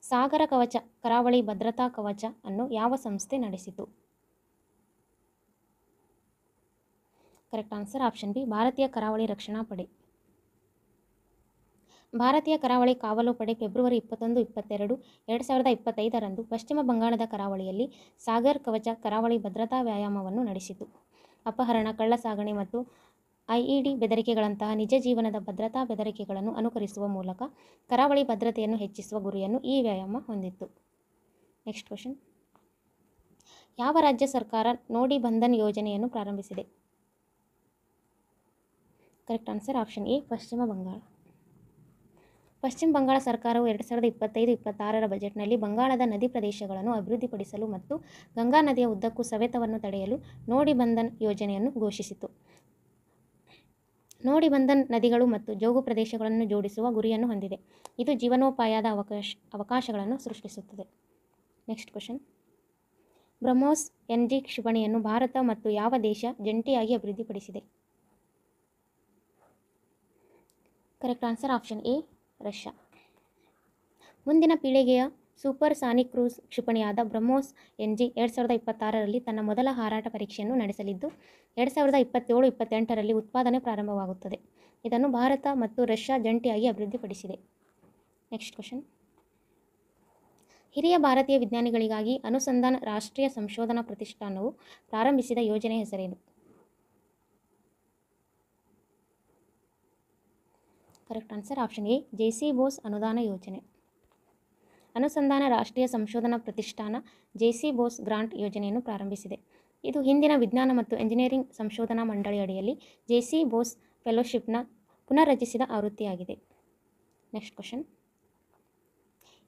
ಸಾಗರ ಕವಚ ಕರಾವಳಿ ಭದ್ರತಾ ಕವಚ ಅನ್ನು ಯಾವ ಸಂಸ್ಥೆ ನಡೆಸಿತು? ಕರೆಕ್ಟ್ ಆನ್ಸರ್ ಆಪ್ಷನ್ ಬಿ ಭಾರತೀಯ ಕರಾವಳಿ ರಕ್ಷಣಾ ಪಡೆ. ಭಾರತೀಯ ಕರಾವಳಿ ಕಾವಲು ಪಡೆ ಫೆಬ್ರವರಿ 21, 22, 2025ರಂದು ಪಶ್ಚಿಮ ಬಂಗಾಳದ ಕರಾವಳಿಯಲ್ಲಿ ಸಾಗರ್ ಕವಚ ಕರಾವಳಿ ಭದ್ರತಾ ವ್ಯಾಯಾಮವನ್ನು ನಡೆಸಿತು. ಅಪಹರಣ, ಕಳ್ಳಸಾಗಣೆ ಮತ್ತು ಐಇಡಿ ಬೆದರಿಕೆಗಳಂತಹ ನಿಜ ಜೀವನದ ಭದ್ರತಾ ಬೆದರಿಕೆಗಳನ್ನು ಅನುಕರಿಸುವ ಮೂಲಕ ಕರಾವಳಿ ಭದ್ರತೆಯನ್ನು ಹೆಚ್ಚಿಸುವ ಗುರಿಯನ್ನು ಈ ವ್ಯಾಯಾಮ ಹೊಂದಿತ್ತು. Next question. ಯಾವ ರಾಜ್ಯ ಸರ್ಕಾರ ನೋಡಿ ಬಂಧನ್ ಯೋಜನೆಯನ್ನು ಪ್ರಾರಂಭಿಸಿದೆ? ಕರೆಕ್ಟ್ ಆನ್ಸರ್ ಆಪ್ಷನ್ ಎ ಪಶ್ಚಿಮ ಬಂಗಾಳ. ಪಶ್ಚಿಮ ಬಂಗಾಳ ಸರ್ಕಾರವು 2025-26ರ ಬಜೆಟ್ನಲ್ಲಿ ಬಂಗಾಳದ ನದಿ ಪ್ರದೇಶಗಳನ್ನು ಅಭಿವೃದ್ಧಿಪಡಿಸಲು ಮತ್ತು ಗಂಗಾ ನದಿಯ ಉದ್ದಕ್ಕೂ ಸವೆತವನ್ನು ತಡೆಯಲು ನೋಡಿ ಬಂಧನ್ ಯೋಜನೆಯನ್ನು ಘೋಷಿಸಿತು. ನೋಡಿ ಬಂಧನ್ ನದಿಗಳು ಮತ್ತು ಜೋಗು ಪ್ರದೇಶಗಳನ್ನು ಜೋಡಿಸುವ ಗುರಿಯನ್ನು ಹೊಂದಿದೆ. ಇದು ಜೀವನೋಪಾಯದ ಅವಕಾಶಗಳನ್ನು ಸೃಷ್ಟಿಸುತ್ತದೆ. Next question. ಬ್ರಹ್ಮೋಸ್ ಎನ್ಜಿ ಕ್ಷಿಪಣಿಯನ್ನು ಭಾರತ ಮತ್ತು ಯಾವ ದೇಶ ಜಂಟಿಯಾಗಿ ಅಭಿವೃದ್ಧಿಪಡಿಸಿದೆ? Correct answer option A Russia. ಮುಂದಿನ ಪೀಳಿಗೆಯ ಸೂಪರ್ ಸಾನಿಕ್ ಕ್ರೂಸ್ ಕ್ಷಿಪಣಿಯಾದ ಬ್ರಹ್ಮೋಸ್ ಎನ್ಜಿ 2026ರಲ್ಲಿ ತನ್ನ ಮೊದಲ ಹಾರಾಟ ಪರೀಕ್ಷೆಯನ್ನು ನಡೆಸಲಿದ್ದು 2027-28ರಲ್ಲಿ ಉತ್ಪಾದನೆ ಪ್ರಾರಂಭವಾಗುತ್ತದೆ. ಇದನ್ನು ಭಾರತ ಮತ್ತು ರಷ್ಯಾ ಜಂಟಿಯಾಗಿ ಅಭಿವೃದ್ಧಿಪಡಿಸಿದೆ. Next question. ಹಿರಿಯ ಭಾರತೀಯ ವಿಜ್ಞಾನಿಗಳಿಗಾಗಿ ಅನುಸಂಧಾನ ರಾಷ್ಟ್ರೀಯ ಸಂಶೋಧನಾ ಪ್ರತಿಷ್ಠಾನವು ಪ್ರಾರಂಭಿಸಿದ ಯೋಜನೆ ಹೆಸರೇನು? Correct answer option A JC. Bose ಅನುದಾನ ಯೋಜನೆ. ಅನುಸಂಧಾನ ರಾಷ್ಟ್ರೀಯ ಸಂಶೋಧನಾ ಪ್ರತಿಷ್ಠಾನ ಜೆ.ಸಿ. ಬೋಸ್ ಗ್ರಾಂಟ್ ಯೋಜನೆಯನ್ನು ಪ್ರಾರಂಭಿಸಿದೆ. ಇದು ಹಿಂದಿನ ವಿಜ್ಞಾನ ಮತ್ತು ಎಂಜಿನಿಯರಿಂಗ್ ಸಂಶೋಧನಾ ಮಂಡಳಿ ಅಡಿಯಲ್ಲಿ ಜೆ.ಸಿ. ಬೋಸ್ ಫೆಲೋಶಿಪ್ನ ಪುನರ್ರಚಿಸಿದ ಆವೃತ್ತಿಯಾಗಿದೆ. Next question.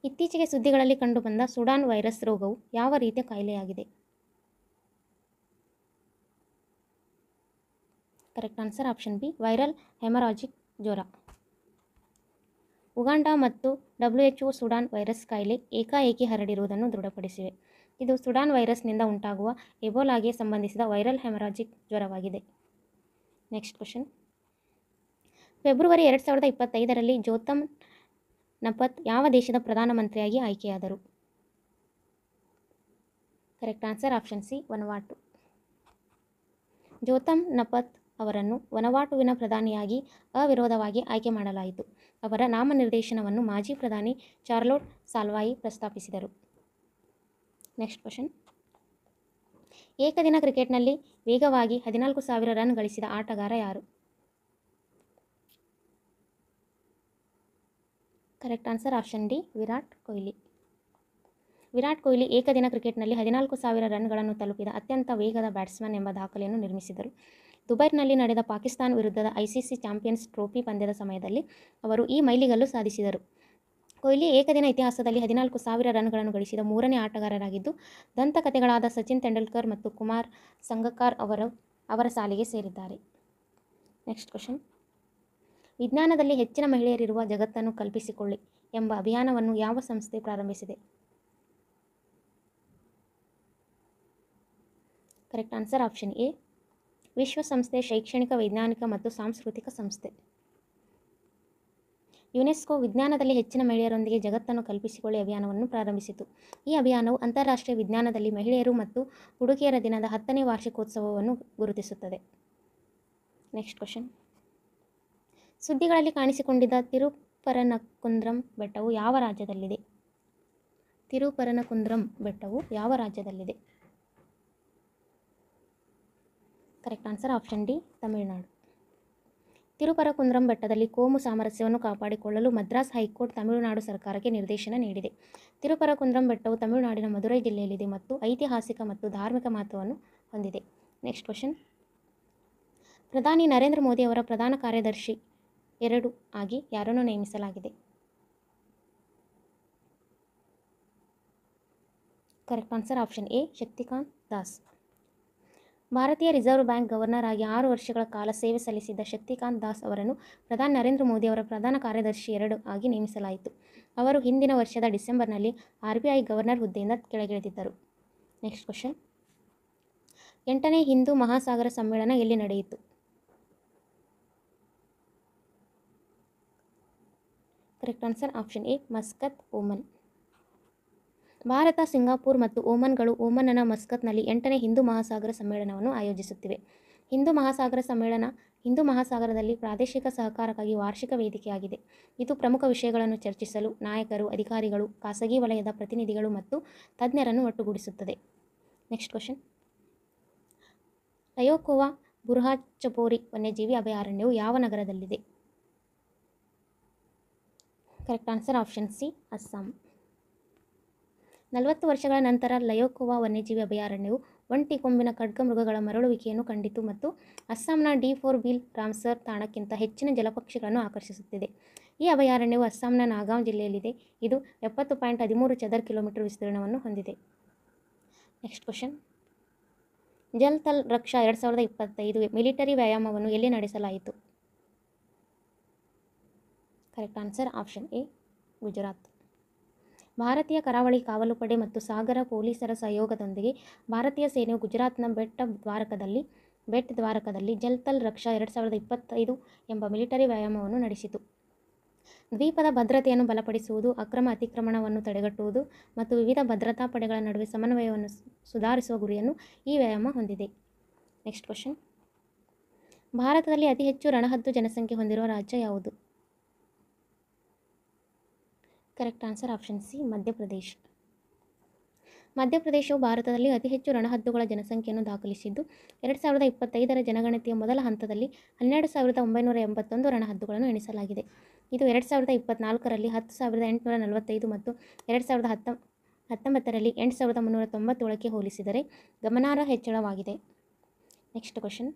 ಇತ್ತೀಚೆಗೆ ಸುದ್ದಿಗಳಲ್ಲಿ ಕಂಡುಬಂದ ಸುಡಾನ್ ವೈರಸ್ ರೋಗವು ಯಾವ ರೀತಿಯ ಕಾಯಿಲೆಯಾಗಿದೆ? Correct answer option B viral haemorrhagic ಜ್ವರ. ಉಗಾಂಡ ಮತ್ತು WHO ಸುಡಾನ್ ವೈರಸ್ ಕಾಯಿಲೆ ಏಕಾಏಕಿ ಹರಡಿರುವುದನ್ನು ದೃಢಪಡಿಸಿವೆ. ಇದು ಸುಡಾನ್ ವೈರಸ್ನಿಂದ ಉಂಟಾಗುವ ಎಬೋಲಾಗೆ ಸಂಬಂಧಿಸಿದ ವೈರಲ್ ಹೆಮರಾಜಿಕ್ ಜ್ವರವಾಗಿದೆ. Next question. ಫೆಬ್ರವರಿ 2025ರಲ್ಲಿ ಜೋತಮ್ ನಪತ್ ಯಾವ ದೇಶದ ಪ್ರಧಾನಮಂತ್ರಿಯಾಗಿ ಆಯ್ಕೆಯಾದರು? Correct answer option C Vanuatu. Jotham Napat ಅವರನ್ನು ವನವಾಟುವಿನ ಪ್ರಧಾನಿಯಾಗಿ ಅವಿರೋಧವಾಗಿ ಆಯ್ಕೆ ಮಾಡಲಾಯಿತು. ಅವರ ನಾಮನಿರ್ದೇಶನವನ್ನು ಮಾಜಿ ಪ್ರಧಾನಿ ಚಾರ್ಲೋಟ್ ಸಾಲ್ವಾಯಿ ಪ್ರಸ್ತಾಪಿಸಿದರು. Next question. ಏಕದಿನ ಕ್ರಿಕೆಟ್ನಲ್ಲಿ ವೇಗವಾಗಿ 14,000 ರನ್ ಗಳಿಸಿದ ಆಟಗಾರ ಯಾರು? Correct answer option D Virat Kohli. Virat Kohli ಏಕದಿನ ಕ್ರಿಕೆಟ್ನಲ್ಲಿ 14,000 ರನ್ಗಳನ್ನು ತಲುಪಿದ ಅತ್ಯಂತ ವೇಗದ ಬ್ಯಾಟ್ಸ್ಮನ್ ಎಂಬ ದಾಖಲೆಯನ್ನು ನಿರ್ಮಿಸಿದರು. ದುಬೈನಲ್ಲಿ ನಡೆದ ಪಾಕಿಸ್ತಾನ ವಿರುದ್ಧದ ICC ಚಾಂಪಿಯನ್ಸ್ ಟ್ರೋಫಿ ಪಂದ್ಯದ ಸಮಯದಲ್ಲಿ ಅವರು ಈ ಮೈಲಿಗಲ್ಲು ಸಾಧಿಸಿದರು. ಕೊಹ್ಲಿ ಏಕದಿನ ಇತಿಹಾಸದಲ್ಲಿ 14,000 ರನ್ಗಳನ್ನು ಗಳಿಸಿದ ಮೂರನೇ ಆಟಗಾರರಾಗಿದ್ದು, ದಂತಕಥೆಗಳಾದ ಸಚಿನ್ ತೆಂಡೂಲ್ಕರ್ ಮತ್ತು ಕುಮಾರ್ ಸಂಗಕಾರ್ ಅವರ ಸಾಲಿಗೆ ಸೇರಿದ್ದಾರೆ. Next question. ವಿಜ್ಞಾನದಲ್ಲಿ ಹೆಚ್ಚಿನ ಮಹಿಳೆಯರಿರುವ ಜಗತ್ತನ್ನು ಕಲ್ಪಿಸಿಕೊಳ್ಳಿ ಎಂಬ ಅಭಿಯಾನವನ್ನು ಯಾವ ಸಂಸ್ಥೆ ಪ್ರಾರಂಭಿಸಿದೆ? ಕರೆಕ್ಟ್ ಆನ್ಸರ್ ಆಪ್ಷನ್ ಎ ವಿಶ್ವಸಂಸ್ಥೆ ಶೈಕ್ಷಣಿಕ, ವೈಜ್ಞಾನಿಕ ಮತ್ತು ಸಾಂಸ್ಕೃತಿಕ ಸಂಸ್ಥೆ. ಯುನೆಸ್ಕೋ ವಿಜ್ಞಾನದಲ್ಲಿ ಹೆಚ್ಚಿನ ಮಹಿಳೆಯರೊಂದಿಗೆ ಜಗತ್ತನ್ನು ಕಲ್ಪಿಸಿಕೊಳ್ಳಿ ಅಭಿಯಾನವನ್ನು ಪ್ರಾರಂಭಿಸಿತು. ಈ ಅಭಿಯಾನವು ಅಂತಾರಾಷ್ಟ್ರೀಯ ವಿಜ್ಞಾನದಲ್ಲಿ ಮಹಿಳೆಯರು ಮತ್ತು ಹುಡುಗಿಯರ ದಿನದ 10ನೇ ವಾರ್ಷಿಕೋತ್ಸವವನ್ನು ಗುರುತಿಸುತ್ತದೆ. Next question. ಸುದ್ದಿಗಳಲ್ಲಿ ಕಾಣಿಸಿಕೊಂಡಿದ್ದ ತಿರುಪರನಕುಂದ್ರಂ ಬೆಟ್ಟವು ಯಾವ ರಾಜ್ಯದಲ್ಲಿದೆ? ತಿರುಪರನಕುಂದ್ರಂ ಬೆಟ್ಟವು ಯಾವ ರಾಜ್ಯದಲ್ಲಿದೆ? Correct answer option D Tamil Nadu. Thiruparankundram ಬೆಟ್ಟದಲ್ಲಿ ಕೋಮು ಸಾಮರಸ್ಯವನ್ನು ಕಾಪಾಡಿಕೊಳ್ಳಲು ಮದ್ರಾಸ್ ಹೈಕೋರ್ಟ್ ತಮಿಳುನಾಡು ಸರ್ಕಾರಕ್ಕೆ ನಿರ್ದೇಶನ ನೀಡಿದೆ. ತಿರುಪರಕುಂದ್ರಂ ಬೆಟ್ಟವು ತಮಿಳುನಾಡಿನ ಮದುರೈ ಜಿಲ್ಲೆಯಲ್ಲಿದೆ ಮತ್ತು ಐತಿಹಾಸಿಕ ಮತ್ತು ಧಾರ್ಮಿಕ ಮಹತ್ವವನ್ನು ಹೊಂದಿದೆ. Next question. ಪ್ರಧಾನಿ ನರೇಂದ್ರ ಮೋದಿ ಅವರ ಪ್ರಧಾನ ಕಾರ್ಯದರ್ಶಿ 2 ಆಗಿ ಯಾರನ್ನು ನೇಮಿಸಲಾಗಿದೆ? Correct answer option A Shaktikanta Das. ಭಾರತೀಯ ರಿಸರ್ವ್ ಬ್ಯಾಂಕ್ ಗವರ್ನರ್ ಆಗಿ 6 ವರ್ಷಗಳ ಕಾಲ ಸೇವೆ ಸಲ್ಲಿಸಿದ್ದ ಶಕ್ತಿಕಾಂತ್ ದಾಸ್ ಅವರನ್ನು ಪ್ರಧಾನಿ ನರೇಂದ್ರ ಮೋದಿ ಅವರ ಪ್ರಧಾನ ಕಾರ್ಯದರ್ಶಿ 2 ಆಗಿ ನೇಮಿಸಲಾಯಿತು. ಅವರು ಹಿಂದಿನ ವರ್ಷದ ಡಿಸೆಂಬರ್ನಲ್ಲಿ RBI ಗವರ್ನರ್ ಹುದ್ದೆಯಿಂದ ಕೆಳಗಿಳಿದಿದ್ದರು. Next question. 8ನೇ ಹಿಂದೂ ಮಹಾಸಾಗರ ಸಮ್ಮೇಳನ ಎಲ್ಲಿ ನಡೆಯಿತು? Correct answer option A Muscat, Oman. ಭಾರತ, ಸಿಂಗಾಪುರ್ ಮತ್ತು ಓಮನ್ಗಳು ಓಮನ್ನ ಮಸ್ಕತ್ನಲ್ಲಿ 8ನೇ ಹಿಂದೂ ಮಹಾಸಾಗರ ಸಮ್ಮೇಳನವನ್ನು ಆಯೋಜಿಸುತ್ತಿವೆ. ಹಿಂದೂ ಮಹಾಸಾಗರ ಸಮ್ಮೇಳನ ಹಿಂದೂ ಮಹಾಸಾಗರದಲ್ಲಿ ಪ್ರಾದೇಶಿಕ ಸಹಕಾರಕ್ಕಾಗಿ ವಾರ್ಷಿಕ ವೇದಿಕೆಯಾಗಿದೆ. ಇದು ಪ್ರಮುಖ ವಿಷಯಗಳನ್ನು ಚರ್ಚಿಸಲು ನಾಯಕರು, ಅಧಿಕಾರಿಗಳು, ಖಾಸಗಿ ವಲಯದ ಪ್ರತಿನಿಧಿಗಳು ಮತ್ತು ತಜ್ಞರನ್ನು ಒಟ್ಟುಗೂಡಿಸುತ್ತದೆ. Next question. ಲಯೋಕೋವಾ ಬುರ್ಹಾಚಪೋರಿ ವನ್ಯಜೀವಿ ಅಭಯಾರಣ್ಯವು ಯಾವ ನಗರದಲ್ಲಿದೆ? Correct answer option C, Assam. 40 ವರ್ಷಗಳ ನಂತರ ಲಯೋಕೋವಾ ವನ್ಯಜೀವಿ ಅಭಯಾರಣ್ಯವು ಒಂಟಿ ಕೊಂಬಿನ ಖಡ್ಗಮೃಗಗಳ ಮರಳುವಿಕೆಯನ್ನು ಕಂಡಿತು ಮತ್ತು ಅಸ್ಸಾಂನ D4 ಬಿಲ್ ರಾಮ್ಸರ್ ತಾಣಕ್ಕಿಂತ ಹೆಚ್ಚಿನ ಜಲಪಕ್ಷಿಗಳನ್ನು ಆಕರ್ಷಿಸುತ್ತಿದೆ. ಈ ಅಭಯಾರಣ್ಯವು ಅಸ್ಸಾಂನ ನಾಗಾಂವ್ ಜಿಲ್ಲೆಯಲ್ಲಿದೆ. ಇದು 70.13 ಚದರ ಕಿಲೋಮೀಟರ್ ವಿಸ್ತೀರ್ಣವನ್ನು ಹೊಂದಿದೆ. Next question. Jal Thal Raksha 2025 military ವ್ಯಾಯಾಮವನ್ನು ಎಲ್ಲಿ ನಡೆಸಲಾಯಿತು? Correct answer option A, Gujarat. ಭಾರತೀಯ ಕರಾವಳಿ ಕಾವಲು ಪಡೆ ಮತ್ತು ಸಾಗರ ಪೊಲೀಸರ ಸಹಯೋಗದೊಂದಿಗೆ ಭಾರತೀಯ ಸೇನೆಯು ಗುಜರಾತ್ನ ಬೆಟ್ ದ್ವಾರಕದಲ್ಲಿ ಜಲ್ ಥಲ್ ರಕ್ಷಾ 2025 ಎಂಬ ಮಿಲಿಟರಿ ವ್ಯಾಯಾಮವನ್ನು ನಡೆಸಿತು. ದ್ವೀಪದ ಭದ್ರತೆಯನ್ನು ಬಲಪಡಿಸುವುದು, ಅಕ್ರಮ ಅತಿಕ್ರಮಣವನ್ನು ತಡೆಗಟ್ಟುವುದು ಮತ್ತು ವಿವಿಧ ಭದ್ರತಾ ಪಡೆಗಳ ನಡುವೆ ಸಮನ್ವಯವನ್ನು ಸುಧಾರಿಸುವ ಗುರಿಯನ್ನು ಈ ವ್ಯಾಯಾಮ ಹೊಂದಿದೆ. Next question. ಭಾರತದಲ್ಲಿ ಅತಿ ಹೆಚ್ಚು ರಣಹದ್ದು ಜನಸಂಖ್ಯೆ ಹೊಂದಿರುವ ರಾಜ್ಯ ಯಾವುದು? Correct answer option C, Madhya Pradesh. ಮಧ್ಯಪ್ರದೇಶವು ಭಾರತದಲ್ಲಿ ಅತಿ ಹೆಚ್ಚು ರಣಹದ್ದುಗಳ ಜನಸಂಖ್ಯೆಯನ್ನು ದಾಖಲಿಸಿದ್ದು 2025ರ ಜನಗಣತಿಯ ಮೊದಲ ಹಂತದಲ್ಲಿ 12,981 ರಣಹದ್ದುಗಳನ್ನು ಎಣಿಸಲಾಗಿದೆ. ಇದು 2024ರಲ್ಲಿ 10,845 ಮತ್ತು 2019ರಲ್ಲಿ 8,397ಕ್ಕೆ ಹೋಲಿಸಿದರೆ ಗಮನಾರ್ಹ ಹೆಚ್ಚಳವಾಗಿದೆ. Next question.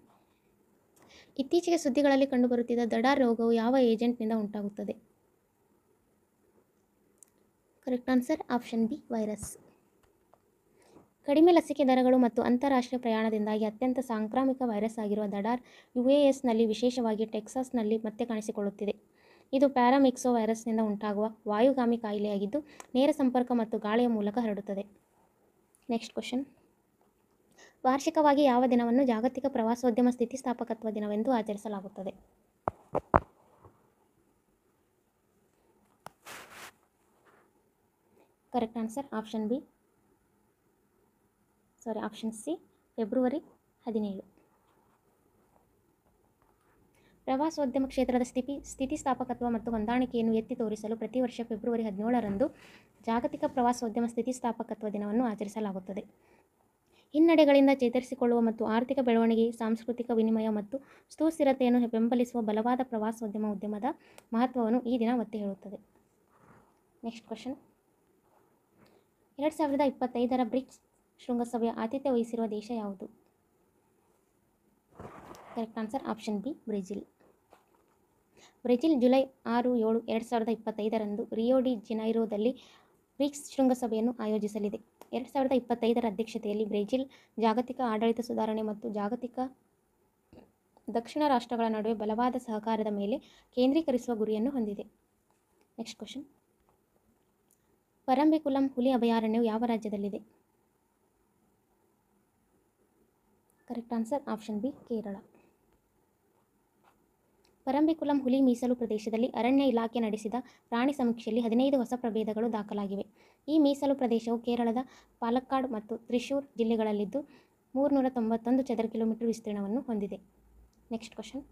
ಇತ್ತೀಚೆಗೆ ಸುದ್ದಿಗಳಲ್ಲಿ ಕಂಡುಬರುತ್ತಿದ್ದ ದಡಾರ್ ರೋಗವು ಯಾವ ಏಜೆಂಟ್ನಿಂದ ಉಂಟಾಗುತ್ತದೆ? Correct answer option B, virus. ಕಡಿಮೆ ಲಸಿಕೆ ದರಗಳು ಮತ್ತು ಅಂತಾರಾಷ್ಟ್ರೀಯ ಪ್ರಯಾಣದಿಂದಾಗಿ ಅತ್ಯಂತ ಸಾಂಕ್ರಾಮಿಕ ವೈರಸ್ ಆಗಿರುವ ದಡಾರ್ US-ನಲ್ಲಿ, ವಿಶೇಷವಾಗಿ ಟೆಕ್ಸಾಸ್ನಲ್ಲಿ ಮತ್ತೆ ಕಾಣಿಸಿಕೊಳ್ಳುತ್ತಿದೆ. ಇದು ಪ್ಯಾರಾಮಿಕ್ಸೋ ವೈರಸ್ನಿಂದ ಉಂಟಾಗುವ ವಾಯುಗಾಮಿ ಕಾಯಿಲೆಯಾಗಿದ್ದು ನೇರ ಸಂಪರ್ಕ ಮತ್ತು ಗಾಳಿಯ ಮೂಲಕ ಹರಡುತ್ತದೆ. Next question. ವಾರ್ಷಿಕವಾಗಿ ಯಾವ ದಿನವನ್ನು ಜಾಗತಿಕ ಪ್ರವಾಸೋದ್ಯಮ ಸ್ಥಿತಿಸ್ಥಾಪಕತ್ವ ದಿನವೆಂದು ಆಚರಿಸಲಾಗುತ್ತದೆ? Correct answer option C, February 17. ಪ್ರವಾಸೋದ್ಯಮ ಕ್ಷೇತ್ರದ ಸ್ಥಿತಿಸ್ಥಾಪಕತ್ವ ಮತ್ತು ಹೊಂದಾಣಿಕೆಯನ್ನು ಎತ್ತಿ ತೋರಿಸಲು ಪ್ರತಿ ವರ್ಷ ಫೆಬ್ರವರಿ 17ರಂದು ಜಾಗತಿಕ ಪ್ರವಾಸೋದ್ಯಮ ಸ್ಥಿತಿಸ್ಥಾಪಕತ್ವ ದಿನವನ್ನು ಆಚರಿಸಲಾಗುತ್ತದೆ. ಹಿನ್ನಡೆಗಳಿಂದ ಚೇತರಿಸಿಕೊಳ್ಳುವ ಮತ್ತು ಆರ್ಥಿಕ ಬೆಳವಣಿಗೆ, ಸಾಂಸ್ಕೃತಿಕ ವಿನಿಮಯ ಮತ್ತು ಸುಸ್ಥಿರತೆಯನ್ನು ಬೆಂಬಲಿಸುವ ಬಲವಾದ ಪ್ರವಾಸೋದ್ಯಮ ಉದ್ಯಮದ ಮಹತ್ವವನ್ನು ಈ ದಿನ ಒತ್ತಿ ಹೇಳುತ್ತದೆ. Next question. 2025ರ ಬ್ರಿಕ್ಸ್ ಶೃಂಗಸಭೆಯ ಆತಿಥ್ಯ ವಹಿಸಿರುವ ದೇಶ ಯಾವುದು? Correct answer option B, Brazil. Brazil July 6-7, 2025ರಂದು ರಿಯೋ ಡಿ ಜನೈರೊದಲ್ಲಿ ಬ್ರಿಕ್ಸ್ ಶೃಂಗಸಭೆಯನ್ನು ಆಯೋಜಿಸಲಿದೆ. 2025ರ ಅಧ್ಯಕ್ಷತೆಯಲ್ಲಿ ಬ್ರೆಜಿಲ್ ಜಾಗತಿಕ ಆಡಳಿತ ಸುಧಾರಣೆ ಮತ್ತು ಜಾಗತಿಕ ದಕ್ಷಿಣ ರಾಷ್ಟ್ರಗಳ ನಡುವೆ ಬಲವಾದ ಸಹಕಾರದ ಮೇಲೆ ಕೇಂದ್ರೀಕರಿಸುವ ಗುರಿಯನ್ನು ಹೊಂದಿದೆ. Next question. ಪರಂಬಿಕುಲಂ ಹುಲಿ ಅಭಯಾರಣ್ಯವು ಯಾವ ರಾಜ್ಯದಲ್ಲಿದೆ? Correct answer option B, Kerala. Parambikulam ಹುಲಿ ಮೀಸಲು ಪ್ರದೇಶದಲ್ಲಿ ಅರಣ್ಯ ಇಲಾಖೆ ನಡೆಸಿದ ಪ್ರಾಣಿ ಸಮೀಕ್ಷೆಯಲ್ಲಿ 15 ಹೊಸ ಪ್ರಭೇದಗಳು ದಾಖಲಾಗಿವೆ. ಈ ಮೀಸಲು ಪ್ರದೇಶವು ಕೇರಳದ ಪಾಲಕ್ಕಾಡ್ ಮತ್ತು ತ್ರಿಶೂರ್ ಜಿಲ್ಲೆಗಳಲ್ಲಿದ್ದು 391 ಚದರ ಕಿಲೋಮೀಟರ್ ವಿಸ್ತೀರ್ಣವನ್ನು ಹೊಂದಿದೆ. Next question.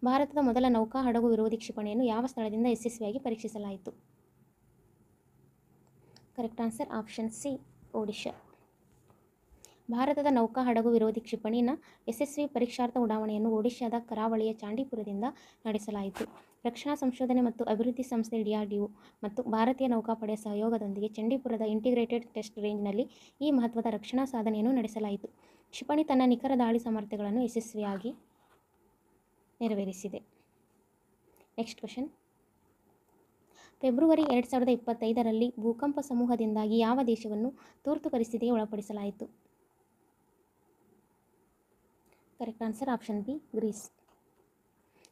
ಭಾರತದ ಮೊದಲ ನೌಕಾ ಹಡಗು ವಿರೋಧಿ ಕ್ಷಿಪಣಿಯನ್ನು ಯಾವ ಸ್ಥಳದಿಂದ ಯಶಸ್ವಿಯಾಗಿ ಪರೀಕ್ಷಿಸಲಾಯಿತು? Correct answer option C, Odisha. ಭಾರತದ ನೌಕಾ ಹಡಗು ವಿರೋಧಿ ಕ್ಷಿಪಣಿನ ಯಶಸ್ವಿ ಪರೀಕ್ಷಾರ್ಥ ಉಡಾವಣೆಯನ್ನು ಒಡಿಶಾದ ಕರಾವಳಿಯ ಚಾಂಡೀಪುರದಿಂದ ನಡೆಸಲಾಯಿತು. ರಕ್ಷಣಾ ಸಂಶೋಧನೆ ಮತ್ತು ಅಭಿವೃದ್ಧಿ ಸಂಸ್ಥೆ DRDO ಮತ್ತು ಭಾರತೀಯ ನೌಕಾಪಡೆಯ ಸಹಯೋಗದೊಂದಿಗೆ ಚಂಡೀಪುರದ ಇಂಟಿಗ್ರೇಟೆಡ್ ಟೆಸ್ಟ್ ರೇಂಜ್ನಲ್ಲಿ ಈ ಮಹತ್ವದ ರಕ್ಷಣಾ ಸಾಧನೆಯನ್ನು ನಡೆಸಲಾಯಿತು. ಕ್ಷಿಪಣಿ ತನ್ನ ನಿಖರ ದಾಳಿ ಸಾಮರ್ಥ್ಯಗಳನ್ನು ಯಶಸ್ವಿಯಾಗಿ ನೆರವೇರಿಸಿದೆ. Next question. ಫೆಬ್ರವರಿ 2025ರಲ್ಲಿ ಭೂಕಂಪ ಸಮೂಹದಿಂದಾಗಿ ಯಾವ ದೇಶವನ್ನು ತುರ್ತು ಪರಿಸ್ಥಿತಿಗೆ ಒಳಪಡಿಸಲಾಯಿತು? Correct answer option B, Greece.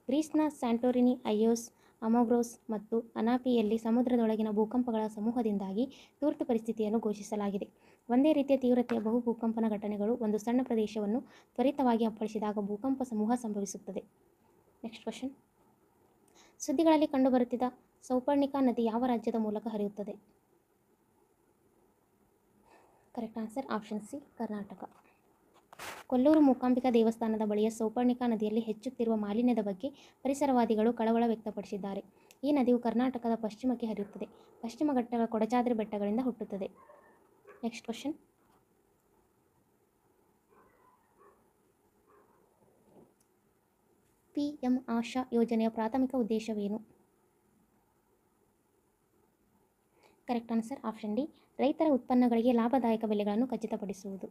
ಗ್ರೀಸ್ನ ಸ್ಯಾಂಟೋರಿನಿ, ಐಯೋಸ್, ಅಮೋಗ್ರೋಸ್ ಮತ್ತು ಅನಾಪಿಯಲ್ಲಿ ಸಮುದ್ರದೊಳಗಿನ ಭೂಕಂಪಗಳ ಸಮೂಹದಿಂದಾಗಿ ತುರ್ತು ಪರಿಸ್ಥಿತಿಯನ್ನು ಘೋಷಿಸಲಾಗಿದೆ. ಒಂದೇ ರೀತಿಯ ತೀವ್ರತೆಯ ಬಹು ಭೂಕಂಪನ ಘಟನೆಗಳು ಒಂದು ಸಣ್ಣ ಪ್ರದೇಶವನ್ನು ತ್ವರಿತವಾಗಿ ಅಪ್ಪಳಿಸಿದಾಗ ಭೂಕಂಪ ಸಮೂಹ ಸಂಭವಿಸುತ್ತದೆ. Next question. ಸುದ್ದಿಗಳಲ್ಲಿ ಕಂಡುಬರುತ್ತಿದ್ದ ಸೌಪರ್ಣಿಕಾ ನದಿ ಯಾವ ರಾಜ್ಯದ ಮೂಲಕ ಹರಿಯುತ್ತದೆ? Correct answer option C, Karnataka. Kollur Mookambika ದೇವಸ್ಥಾನದ ಬಳಿಯ ಸೌಪರ್ಣಿಕಾ ನದಿಯಲ್ಲಿ ಹೆಚ್ಚುತ್ತಿರುವ ಮಾಲಿನ್ಯದ ಬಗ್ಗೆ ಪರಿಸರವಾದಿಗಳು ಕಳವಳ ವ್ಯಕ್ತಪಡಿಸಿದ್ದಾರೆ. ಈ ನದಿಯು ಕರ್ನಾಟಕದ ಪಶ್ಚಿಮಕ್ಕೆ ಹರಿಯುತ್ತದೆ. ಪಶ್ಚಿಮ ಘಟ್ಟಗಳ ಕೊಡಚಾದ್ರಿ ಬೆಟ್ಟಗಳಿಂದ ಹುಟ್ಟುತ್ತದೆ. Next question. PM ಆಶಾ ಯೋಜನೆಯ ಪ್ರಾಥಮಿಕ ಉದ್ದೇಶವೇನು? ಕರೆಕ್ಟ್ ಆನ್ಸರ್ ಆಪ್ಷನ್ ಡಿ, ರೈತರ ಉತ್ಪನ್ನಗಳಿಗೆ ಲಾಭದಾಯಕ ಬೆಲೆಗಳನ್ನು ಖಚಿತಪಡಿಸುವುದು.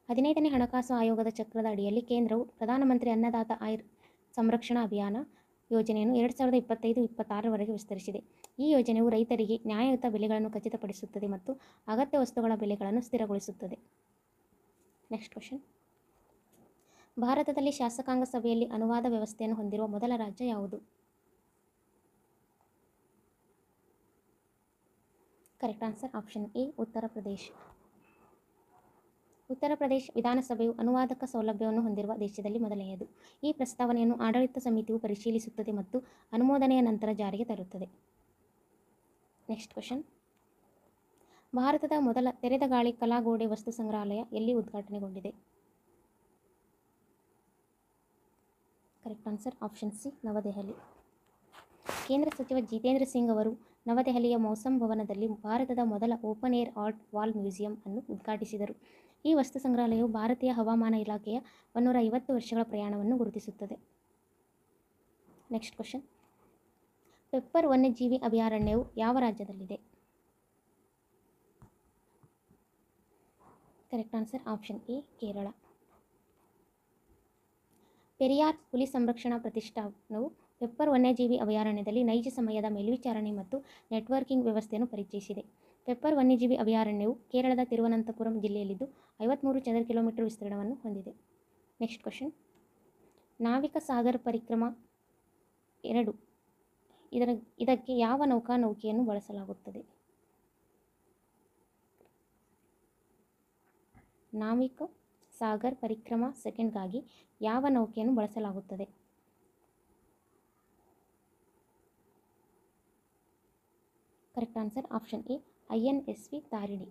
15ನೇ ಹಣಕಾಸು ಆಯೋಗದ ಚಕ್ರದ ಅಡಿಯಲ್ಲಿ ಕೇಂದ್ರವು ಪ್ರಧಾನಮಂತ್ರಿ ಅನ್ನದಾತ ಆಯ್ ಸಂರಕ್ಷಣಾ ಅಭಿಯಾನ ಯೋಜನೆಯನ್ನು 2025-26ರವರೆಗೆ ವಿಸ್ತರಿಸಿದೆ. ಈ ಯೋಜನೆಯು ರೈತರಿಗೆ ನ್ಯಾಯಯುತ ಬೆಲೆಗಳನ್ನು ಖಚಿತಪಡಿಸುತ್ತದೆ ಮತ್ತು ಅಗತ್ಯ ವಸ್ತುಗಳ ಬೆಲೆಗಳನ್ನು ಸ್ಥಿರಗೊಳಿಸುತ್ತದೆ. Next question. ಭಾರತದಲ್ಲಿ ಶಾಸಕಾಂಗ ಸಭೆಯಲ್ಲಿ ಅನುವಾದ ವ್ಯವಸ್ಥೆಯನ್ನು ಹೊಂದಿರುವ ಮೊದಲ ರಾಜ್ಯ ಯಾವುದು? Correct answer option A, Uttar Pradesh. Uttar Pradesh ವಿಧಾನಸಭೆಯು ಅನುವಾದಕ ಸೌಲಭ್ಯವನ್ನು ಹೊಂದಿರುವ ದೇಶದಲ್ಲಿ ಮೊದಲನೆಯದು. ಈ ಪ್ರಸ್ತಾವನೆಯನ್ನು ಆಡಳಿತ ಸಮಿತಿಯು ಪರಿಶೀಲಿಸುತ್ತದೆ ಮತ್ತು ಅನುಮೋದನೆಯ ನಂತರ ಜಾರಿಗೆ ತರುತ್ತದೆ. Next question. ಭಾರತದ ಮೊದಲ ತೆರೆದ ಗಾಳಿ ಕಲಾಗೋಡೆ ವಸ್ತು ಸಂಗ್ರಹಾಲಯ ಎಲ್ಲಿ ಉದ್ಘಾಟನೆಗೊಂಡಿದೆ? ಕರೆಕ್ಟ್ ಆನ್ಸರ್ ಆಪ್ಷನ್ ಸಿ, ನವದೆಹಲಿ. ಕೇಂದ್ರ ಸಚಿವ ಜಿತೇಂದ್ರ ಸಿಂಗ್ ಅವರು ನವದೆಹಲಿಯ ಮೌಸಮ್ ಭವನದಲ್ಲಿ ಭಾರತದ ಮೊದಲ open air art wall museum ಅನ್ನು ಉದ್ಘಾಟಿಸಿದರು. ಈ ವಸ್ತು ಸಂಗ್ರಹಾಲಯವು ಭಾರತೀಯ ಹವಾಮಾನ ಇಲಾಖೆಯ 150 ವರ್ಷಗಳ ಪ್ರಯಾಣವನ್ನು ಗುರುತಿಸುತ್ತದೆ. Next question. ಪೆಪ್ಪರ್ ವನ್ಯಜೀವಿ ಅಭಯಾರಣ್ಯವು ಯಾವ ರಾಜ್ಯದಲ್ಲಿದೆ? Correct answer option A, Kerala. Periyar ಹುಲಿ ಸಂರಕ್ಷಣಾ ಪ್ರತಿಷ್ಠಾನವು ಪೆಪ್ಪರ್ ವನ್ಯಜೀವಿ ಅಭಯಾರಣ್ಯದಲ್ಲಿ ನೈಜ ಸಮಯದ ಮೇಲ್ವಿಚಾರಣೆ ಮತ್ತು ನೆಟ್ವರ್ಕಿಂಗ್ ವ್ಯವಸ್ಥೆಯನ್ನು ಪರಿಚಯಿಸಿದೆ. ಪೆಪ್ಪರ್ ವನ್ಯಜೀವಿ ಅಭಯಾರಣ್ಯವು ಕೇರಳದ ತಿರುವನಂತಪುರಂ ಜಿಲ್ಲೆಯಲ್ಲಿದ್ದು 53 ಚದರ ಕಿಲೋಮೀಟರ್ ವಿಸ್ತೀರ್ಣವನ್ನು ಹೊಂದಿದೆ. Next question. ನಾವಿಕ ಸಾಗರ್ ಪರಿಕ್ರಮ 2 ಇದಕ್ಕೆ ಯಾವ ನೌಕೆಯನ್ನು ಬಳಸಲಾಗುತ್ತದೆ? ನಾವಿಕ ಸಾಗರ್ ಪರಿಕ್ರಮ 2ಗಾಗಿ ಯಾವ ನೌಕೆಯನ್ನು ಬಳಸಲಾಗುತ್ತದೆ? Correct answer option A, INSV Tarini.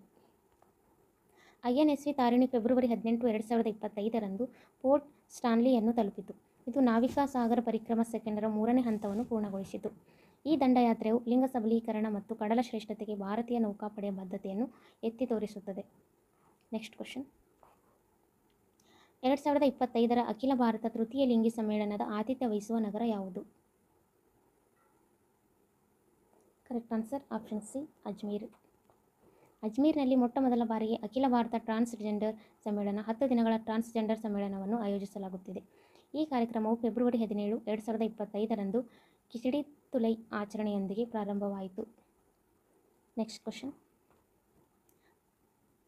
INSV Tarini February 18, 2025ರಂದು ಪೋರ್ಟ್ ಸ್ಟಾನ್ಲಿಯನ್ನು ತಲುಪಿತು. ಇದು ನಾವಿಕಾ ಸಾಗರ ಪರಿಕ್ರಮ 2ರ 3ನೇ ಹಂತವನ್ನು ಪೂರ್ಣಗೊಳಿಸಿತು. ಈ ದಂಡಯಾತ್ರೆಯು ಲಿಂಗ ಸಬಲೀಕರಣ ಮತ್ತು ಕಡಲ ಶ್ರೇಷ್ಠತೆಗೆ ಭಾರತೀಯ ನೌಕಾಪಡೆಯ ಬದ್ಧತೆಯನ್ನು ಎತ್ತಿ ತೋರಿಸುತ್ತದೆ. Next question. 2025ರ ಅಖಿಲ ಭಾರತ ತೃತೀಯ ಲಿಂಗಿ ಸಮ್ಮೇಳನದ ಆತಿಥ್ಯ ವಹಿಸುವ ನಗರ ಯಾವುದು? Correct answer option C, Ajmer. ಅಜ್ಮೀರ್ನಲ್ಲಿ ಮೊಟ್ಟಮೊದಲ ಬಾರಿಗೆ ಅಖಿಲ ಭಾರತ ಟ್ರಾನ್ಸ್ಜೆಂಡರ್ ಸಮ್ಮೇಳನ 10 ದಿನಗಳ ಟ್ರಾನ್ಸ್ಜೆಂಡರ್ ಸಮ್ಮೇಳನವನ್ನು ಆಯೋಜಿಸಲಾಗುತ್ತಿದೆ. ಈ ಕಾರ್ಯಕ್ರಮವು ಫೆಬ್ರವರಿ 17, 2025ರಂದು ಕಿಚಿಡಿ ತುಲೈ ಆಚರಣೆಯೊಂದಿಗೆ ಪ್ರಾರಂಭವಾಯಿತು. Next question.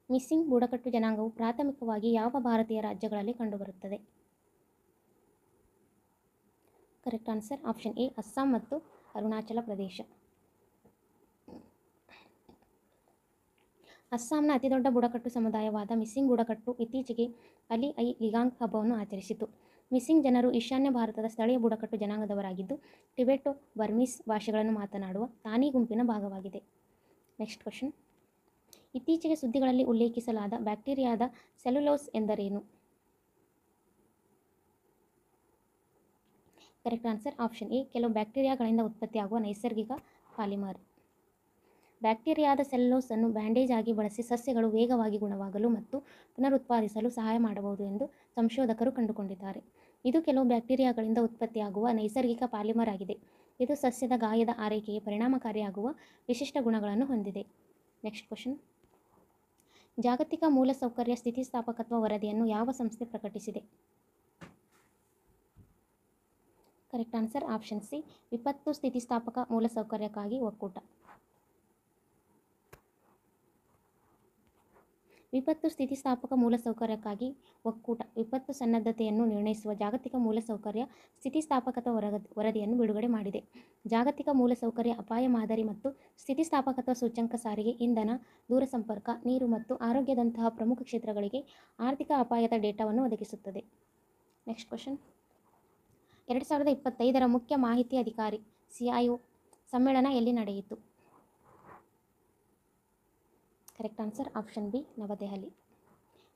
ಮಿಸ್ಸಿಂಗ್ ಬುಡಕಟ್ಟು ಜನಾಂಗವು ಪ್ರಾಥಮಿಕವಾಗಿ ಯಾವ ಭಾರತೀಯ ರಾಜ್ಯಗಳಲ್ಲಿ ಕಂಡುಬರುತ್ತದೆ? Correct answer option A, Assam ಮತ್ತು ಅರುಣಾಚಲ ಪ್ರದೇಶ. ಅಸ್ಸಾಂನ ಅತಿದೊಡ್ಡ ಬುಡಕಟ್ಟು ಸಮುದಾಯವಾದ ಮಿಸ್ಸಿಂಗ್ ಬುಡಕಟ್ಟು ಇತ್ತೀಚೆಗೆ ಅಲಿ ಐ ಲಿಗಾಂಗ್ ಹಬ್ಬವನ್ನು ಆಚರಿಸಿತು. ಮಿಸ್ಸಿಂಗ್ ಜನರು ಈಶಾನ್ಯ ಭಾರತದ ಸ್ಥಳೀಯ ಬುಡಕಟ್ಟು ಜನಾಂಗದವರಾಗಿದ್ದು ಟಿಬೆಟೋ ಬರ್ಮೀಸ್ ಭಾಷೆಗಳನ್ನು ಮಾತನಾಡುವ ತಾನಿ ಗುಂಪಿನ ಭಾಗವಾಗಿದೆ. Next question. ಇತ್ತೀಚೆಗೆ ಸುದ್ದಿಗಳಲ್ಲಿ ಉಲ್ಲೇಖಿಸಲಾದ ಬ್ಯಾಕ್ಟೀರಿಯಾದ ಸೆಲ್ಯುಲೋಸ್ ಎಂದರೇನು? ಕರೆಕ್ಟ್ ಆನ್ಸರ್ ಆಪ್ಷನ್ ಎ, ಕೆಲವು ಬ್ಯಾಕ್ಟೀರಿಯಾಗಳಿಂದ ಉತ್ಪತ್ತಿಯಾಗುವ ನೈಸರ್ಗಿಕ ಪಾಲಿಮರ್. ಬ್ಯಾಕ್ಟೀರಿಯಾದ ಸೆಲ್ಯುಲೋಸ್ ಅನ್ನು ಬ್ಯಾಂಡೇಜ್ ಆಗಿ ಬಳಸಿ ಸಸ್ಯಗಳು ವೇಗವಾಗಿ ಗುಣವಾಗಲು ಮತ್ತು ಪುನರುತ್ಪಾದಿಸಲು ಸಹಾಯ ಮಾಡಬಹುದು ಎಂದು ಸಂಶೋಧಕರು ಕಂಡುಕೊಂಡಿದ್ದಾರೆ. ಇದು ಕೆಲವು ಬ್ಯಾಕ್ಟೀರಿಯಾಗಳಿಂದ ಉತ್ಪತ್ತಿಯಾಗುವ ನೈಸರ್ಗಿಕ ಪಾಲಿಮರ್ ಆಗಿದೆ. ಇದು ಸಸ್ಯದ ಗಾಯದ ಆರೈಕೆಗೆ ಪರಿಣಾಮಕಾರಿಯಾಗುವ ವಿಶಿಷ್ಟ ಗುಣಗಳನ್ನು ಹೊಂದಿದೆ. Next question. ಜಾಗತಿಕ ಮೂಲಸೌಕರ್ಯ ಸ್ಥಿತಿಸ್ಥಾಪಕತ್ವ ವರದಿಯನ್ನು ಯಾವ ಸಂಸ್ಥೆ ಪ್ರಕಟಿಸಿದೆ? ಕರೆಕ್ಟ್ ಆನ್ಸರ್ ಆಪ್ಷನ್ ಸಿ, ವಿಪತ್ತು ಸ್ಥಿತಿಸ್ಥಾಪಕ ಮೂಲಸೌಕರ್ಯಕ್ಕಾಗಿ ಒಕ್ಕೂಟ. ವಿಪತ್ತು ಸ್ಥಿತಿಸ್ಥಾಪಕ ಮೂಲಸೌಕರ್ಯಕ್ಕಾಗಿ ಒಕ್ಕೂಟ ವಿಪತ್ತು ಸನ್ನದ್ಧತೆಯನ್ನು ನಿರ್ಣಯಿಸುವ ಜಾಗತಿಕ ಮೂಲಸೌಕರ್ಯ ಸ್ಥಿತಿಸ್ಥಾಪಕತ್ವ ವರದಿಯನ್ನು ಬಿಡುಗಡೆ ಮಾಡಿದೆ. ಜಾಗತಿಕ ಮೂಲಸೌಕರ್ಯ ಅಪಾಯ ಮಾದರಿ ಮತ್ತು ಸ್ಥಿತಿಸ್ಥಾಪಕತ್ವ ಸೂಚ್ಯಂಕ ಸಾರಿಗೆ, ಇಂಧನ, ದೂರಸಂಪರ್ಕ, ನೀರು ಮತ್ತು ಆರೋಗ್ಯದಂತಹ ಪ್ರಮುಖ ಕ್ಷೇತ್ರಗಳಿಗೆ ಆರ್ಥಿಕ ಅಪಾಯದ ಡೇಟಾವನ್ನು ಒದಗಿಸುತ್ತದೆ. Next question. 2025ರ ಮುಖ್ಯ ಮಾಹಿತಿ ಅಧಿಕಾರಿ CIO ಸಮ್ಮೇಳನ ಎಲ್ಲಿ ನಡೆಯಿತು? ಕರೆಕ್ಟ್ ಆನ್ಸರ್ ಆಪ್ಷನ್ ಬಿ, ನವದೆಹಲಿ.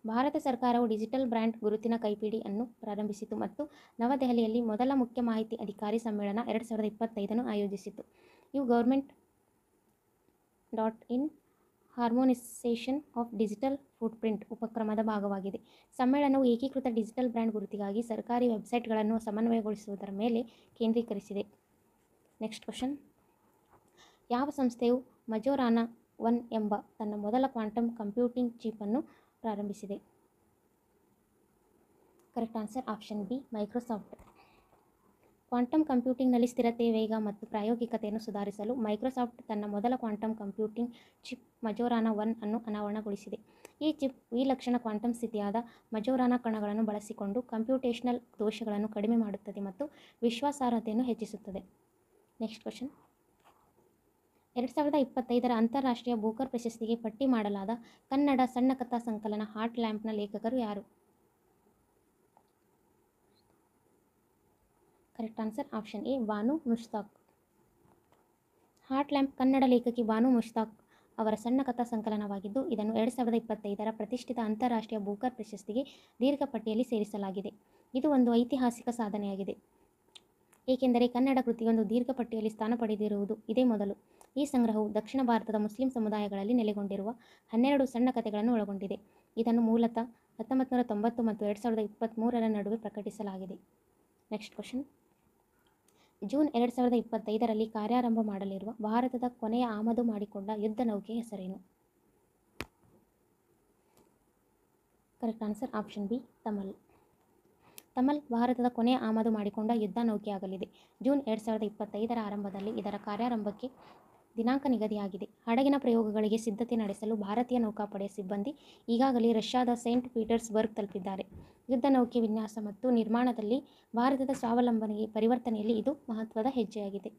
ಭಾರತ ಸರ್ಕಾರವು ಡಿಜಿಟಲ್ ಬ್ರ್ಯಾಂಡ್ ಗುರುತಿನ ಕೈಪಿಡಿ ಅನ್ನು ಪ್ರಾರಂಭಿಸಿತು ಮತ್ತು ನವದೆಹಲಿಯಲ್ಲಿ ಮೊದಲ ಮುಖ್ಯ ಮಾಹಿತಿ ಅಧಿಕಾರಿ ಸಮ್ಮೇಳನ 2025 ಆಯೋಜಿಸಿತು. ಇವು ಗೌರ್ಮೆಂಟ್.ಇನ್ ಹಾರ್ಮೋನೈಸೇಷನ್ ಆಫ್ ಡಿಜಿಟಲ್ ಫುಟ್ಪ್ರಿಂಟ್ ಉಪಕ್ರಮದ ಭಾಗವಾಗಿದೆ. ಸಮ್ಮೇಳನವು ಏಕೀಕೃತ ಡಿಜಿಟಲ್ ಬ್ರ್ಯಾಂಡ್ ಗುರುತಿಗಾಗಿ ಸರ್ಕಾರಿ ವೆಬ್ಸೈಟ್ಗಳನ್ನು ಸಮನ್ವಯಗೊಳಿಸುವುದರ ಮೇಲೆ ಕೇಂದ್ರೀಕರಿಸಿದೆ. Next question. ಯಾವ ಸಂಸ್ಥೆಯು ಮಜೋರಾನಾ 1 ಎಂಬ ತನ್ನ ಮೊದಲ ಕ್ವಾಂಟಮ್ ಕಂಪ್ಯೂಟಿಂಗ್ ಚಿಪ್ ಅನ್ನು ಪ್ರಾರಂಭಿಸಿದೆ? Correct answer option B, Microsoft. Quantum ಕಂಪ್ಯೂಟಿಂಗ್ನಲ್ಲಿ ಸ್ಥಿರತೆ, ವೇಗ ಮತ್ತು ಪ್ರಾಯೋಗಿಕತೆಯನ್ನು ಸುಧಾರಿಸಲು ಮೈಕ್ರೋಸಾಫ್ಟ್ ತನ್ನ ಮೊದಲ ಕ್ವಾಂಟಮ್ ಕಂಪ್ಯೂಟಿಂಗ್ ಚಿಪ್ ಮಜೋರಾನಾ 1 ಅನ್ನು ಅನಾವರಣಗೊಳಿಸಿದೆ. ಈ ಚಿಪ್ ವಿಲಕ್ಷಣ ಕ್ವಾಂಟಮ್ ಸ್ಥಿತಿಯಾದ ಮಜೋರಾನಾ ಕಣಗಳನ್ನು ಬಳಸಿಕೊಂಡು ಕಂಪ್ಯೂಟೇಷನಲ್ ದೋಷಗಳನ್ನು ಕಡಿಮೆ ಮಾಡುತ್ತದೆ ಮತ್ತು ವಿಶ್ವಾಸಾರ್ಹತೆಯನ್ನು ಹೆಚ್ಚಿಸುತ್ತದೆ. Next question. 2025ರ ಅಂತಾರಾಷ್ಟ್ರೀಯ ಬೂಕರ್ ಪ್ರಶಸ್ತಿಗೆ ಪಟ್ಟಿ ಮಾಡಲಾದ ಕನ್ನಡ ಸಣ್ಣ ಕಥಾ ಸಂಕಲನ ಹಾರ್ಟ್ ಲ್ಯಾಂಪ್ನ ಲೇಖಕರು ಯಾರು? Correct answer option A, Banu Mushtaq. Heart lamp Kannada ಲೇಖಕಿ ಬಾನು ಮುಷ್ತಾಕ್ ಅವರ ಸಣ್ಣ ಕಥಾ ಸಂಕಲನವಾಗಿದ್ದು, ಇದನ್ನು 2025ರ ಪ್ರತಿಷ್ಠಿತ ಅಂತಾರಾಷ್ಟ್ರೀಯ ಬೂಕರ್ ಪ್ರಶಸ್ತಿಗೆ ದೀರ್ಘ ಪಟ್ಟಿಯಲ್ಲಿ ಸೇರಿಸಲಾಗಿದೆ. ಇದು ಒಂದು ಐತಿಹಾಸಿಕ ಸಾಧನೆಯಾಗಿದೆ, ಏಕೆಂದರೆ ಕನ್ನಡ ಕೃತಿಯೊಂದು ದೀರ್ಘ ಪಟ್ಟಿಯಲ್ಲಿ ಸ್ಥಾನ ಪಡೆದಿರುವುದು ಇದೇ ಮೊದಲು. ಈ ಸಂಗ್ರಹವು ದಕ್ಷಿಣ ಭಾರತದ ಮುಸ್ಲಿಂ ಸಮುದಾಯಗಳಲ್ಲಿ ನೆಲೆಗೊಂಡಿರುವ 12 ಸಣ್ಣ ಕಥೆಗಳನ್ನು ಒಳಗೊಂಡಿದೆ. ಇದನ್ನು ಮೂಲತಃ 1990 ಮತ್ತು 2023ರ ನಡುವೆ ಪ್ರಕಟಿಸಲಾಗಿದೆ. Next question. ಜೂನ್ 2025ರಲ್ಲಿ ಕಾರ್ಯಾರಂಭ ಮಾಡಲಿರುವ ಭಾರತದ ಕೊನೆಯ ಆಮದು ಮಾಡಿಕೊಂಡ ಯುದ್ಧ ನೌಕೆಯ ಹೆಸರೇನು? Correct answer option B, Tamal. Tamal ಭಾರತದ ಕೊನೆಯ ಆಮದು ಮಾಡಿಕೊಂಡ ಯುದ್ಧ ನೌಕೆಯಾಗಲಿದೆ. ಜೂನ್ 2025ರ ಆರಂಭದಲ್ಲಿ ಇದರ ಕಾರ್ಯಾರಂಭಕ್ಕೆ ದಿನಾಂಕ ನಿಗದಿಯಾಗಿದೆ. ಹಡಗಿನ ಪ್ರಯೋಗಗಳಿಗೆ ಸಿದ್ಧತೆ ನಡೆಸಲು ಭಾರತೀಯ ನೌಕಾಪಡೆಯ ಸಿಬ್ಬಂದಿ ಈಗಾಗಲೇ ರಷ್ಯಾದ ಸೇಂಟ್ ಪೀಟರ್ಸ್ಬರ್ಗ್ ತಲುಪಿದ್ದಾರೆ. ಯುದ್ಧ ನೌಕೆ ವಿನ್ಯಾಸ ಮತ್ತು ನಿರ್ಮಾಣದಲ್ಲಿ ಭಾರತದ ಸ್ವಾವಲಂಬನೆಗೆ ಪರಿವರ್ತನೆಯಲ್ಲಿ ಇದು ಮಹತ್ವದ ಹೆಜ್ಜೆಯಾಗಿದೆ.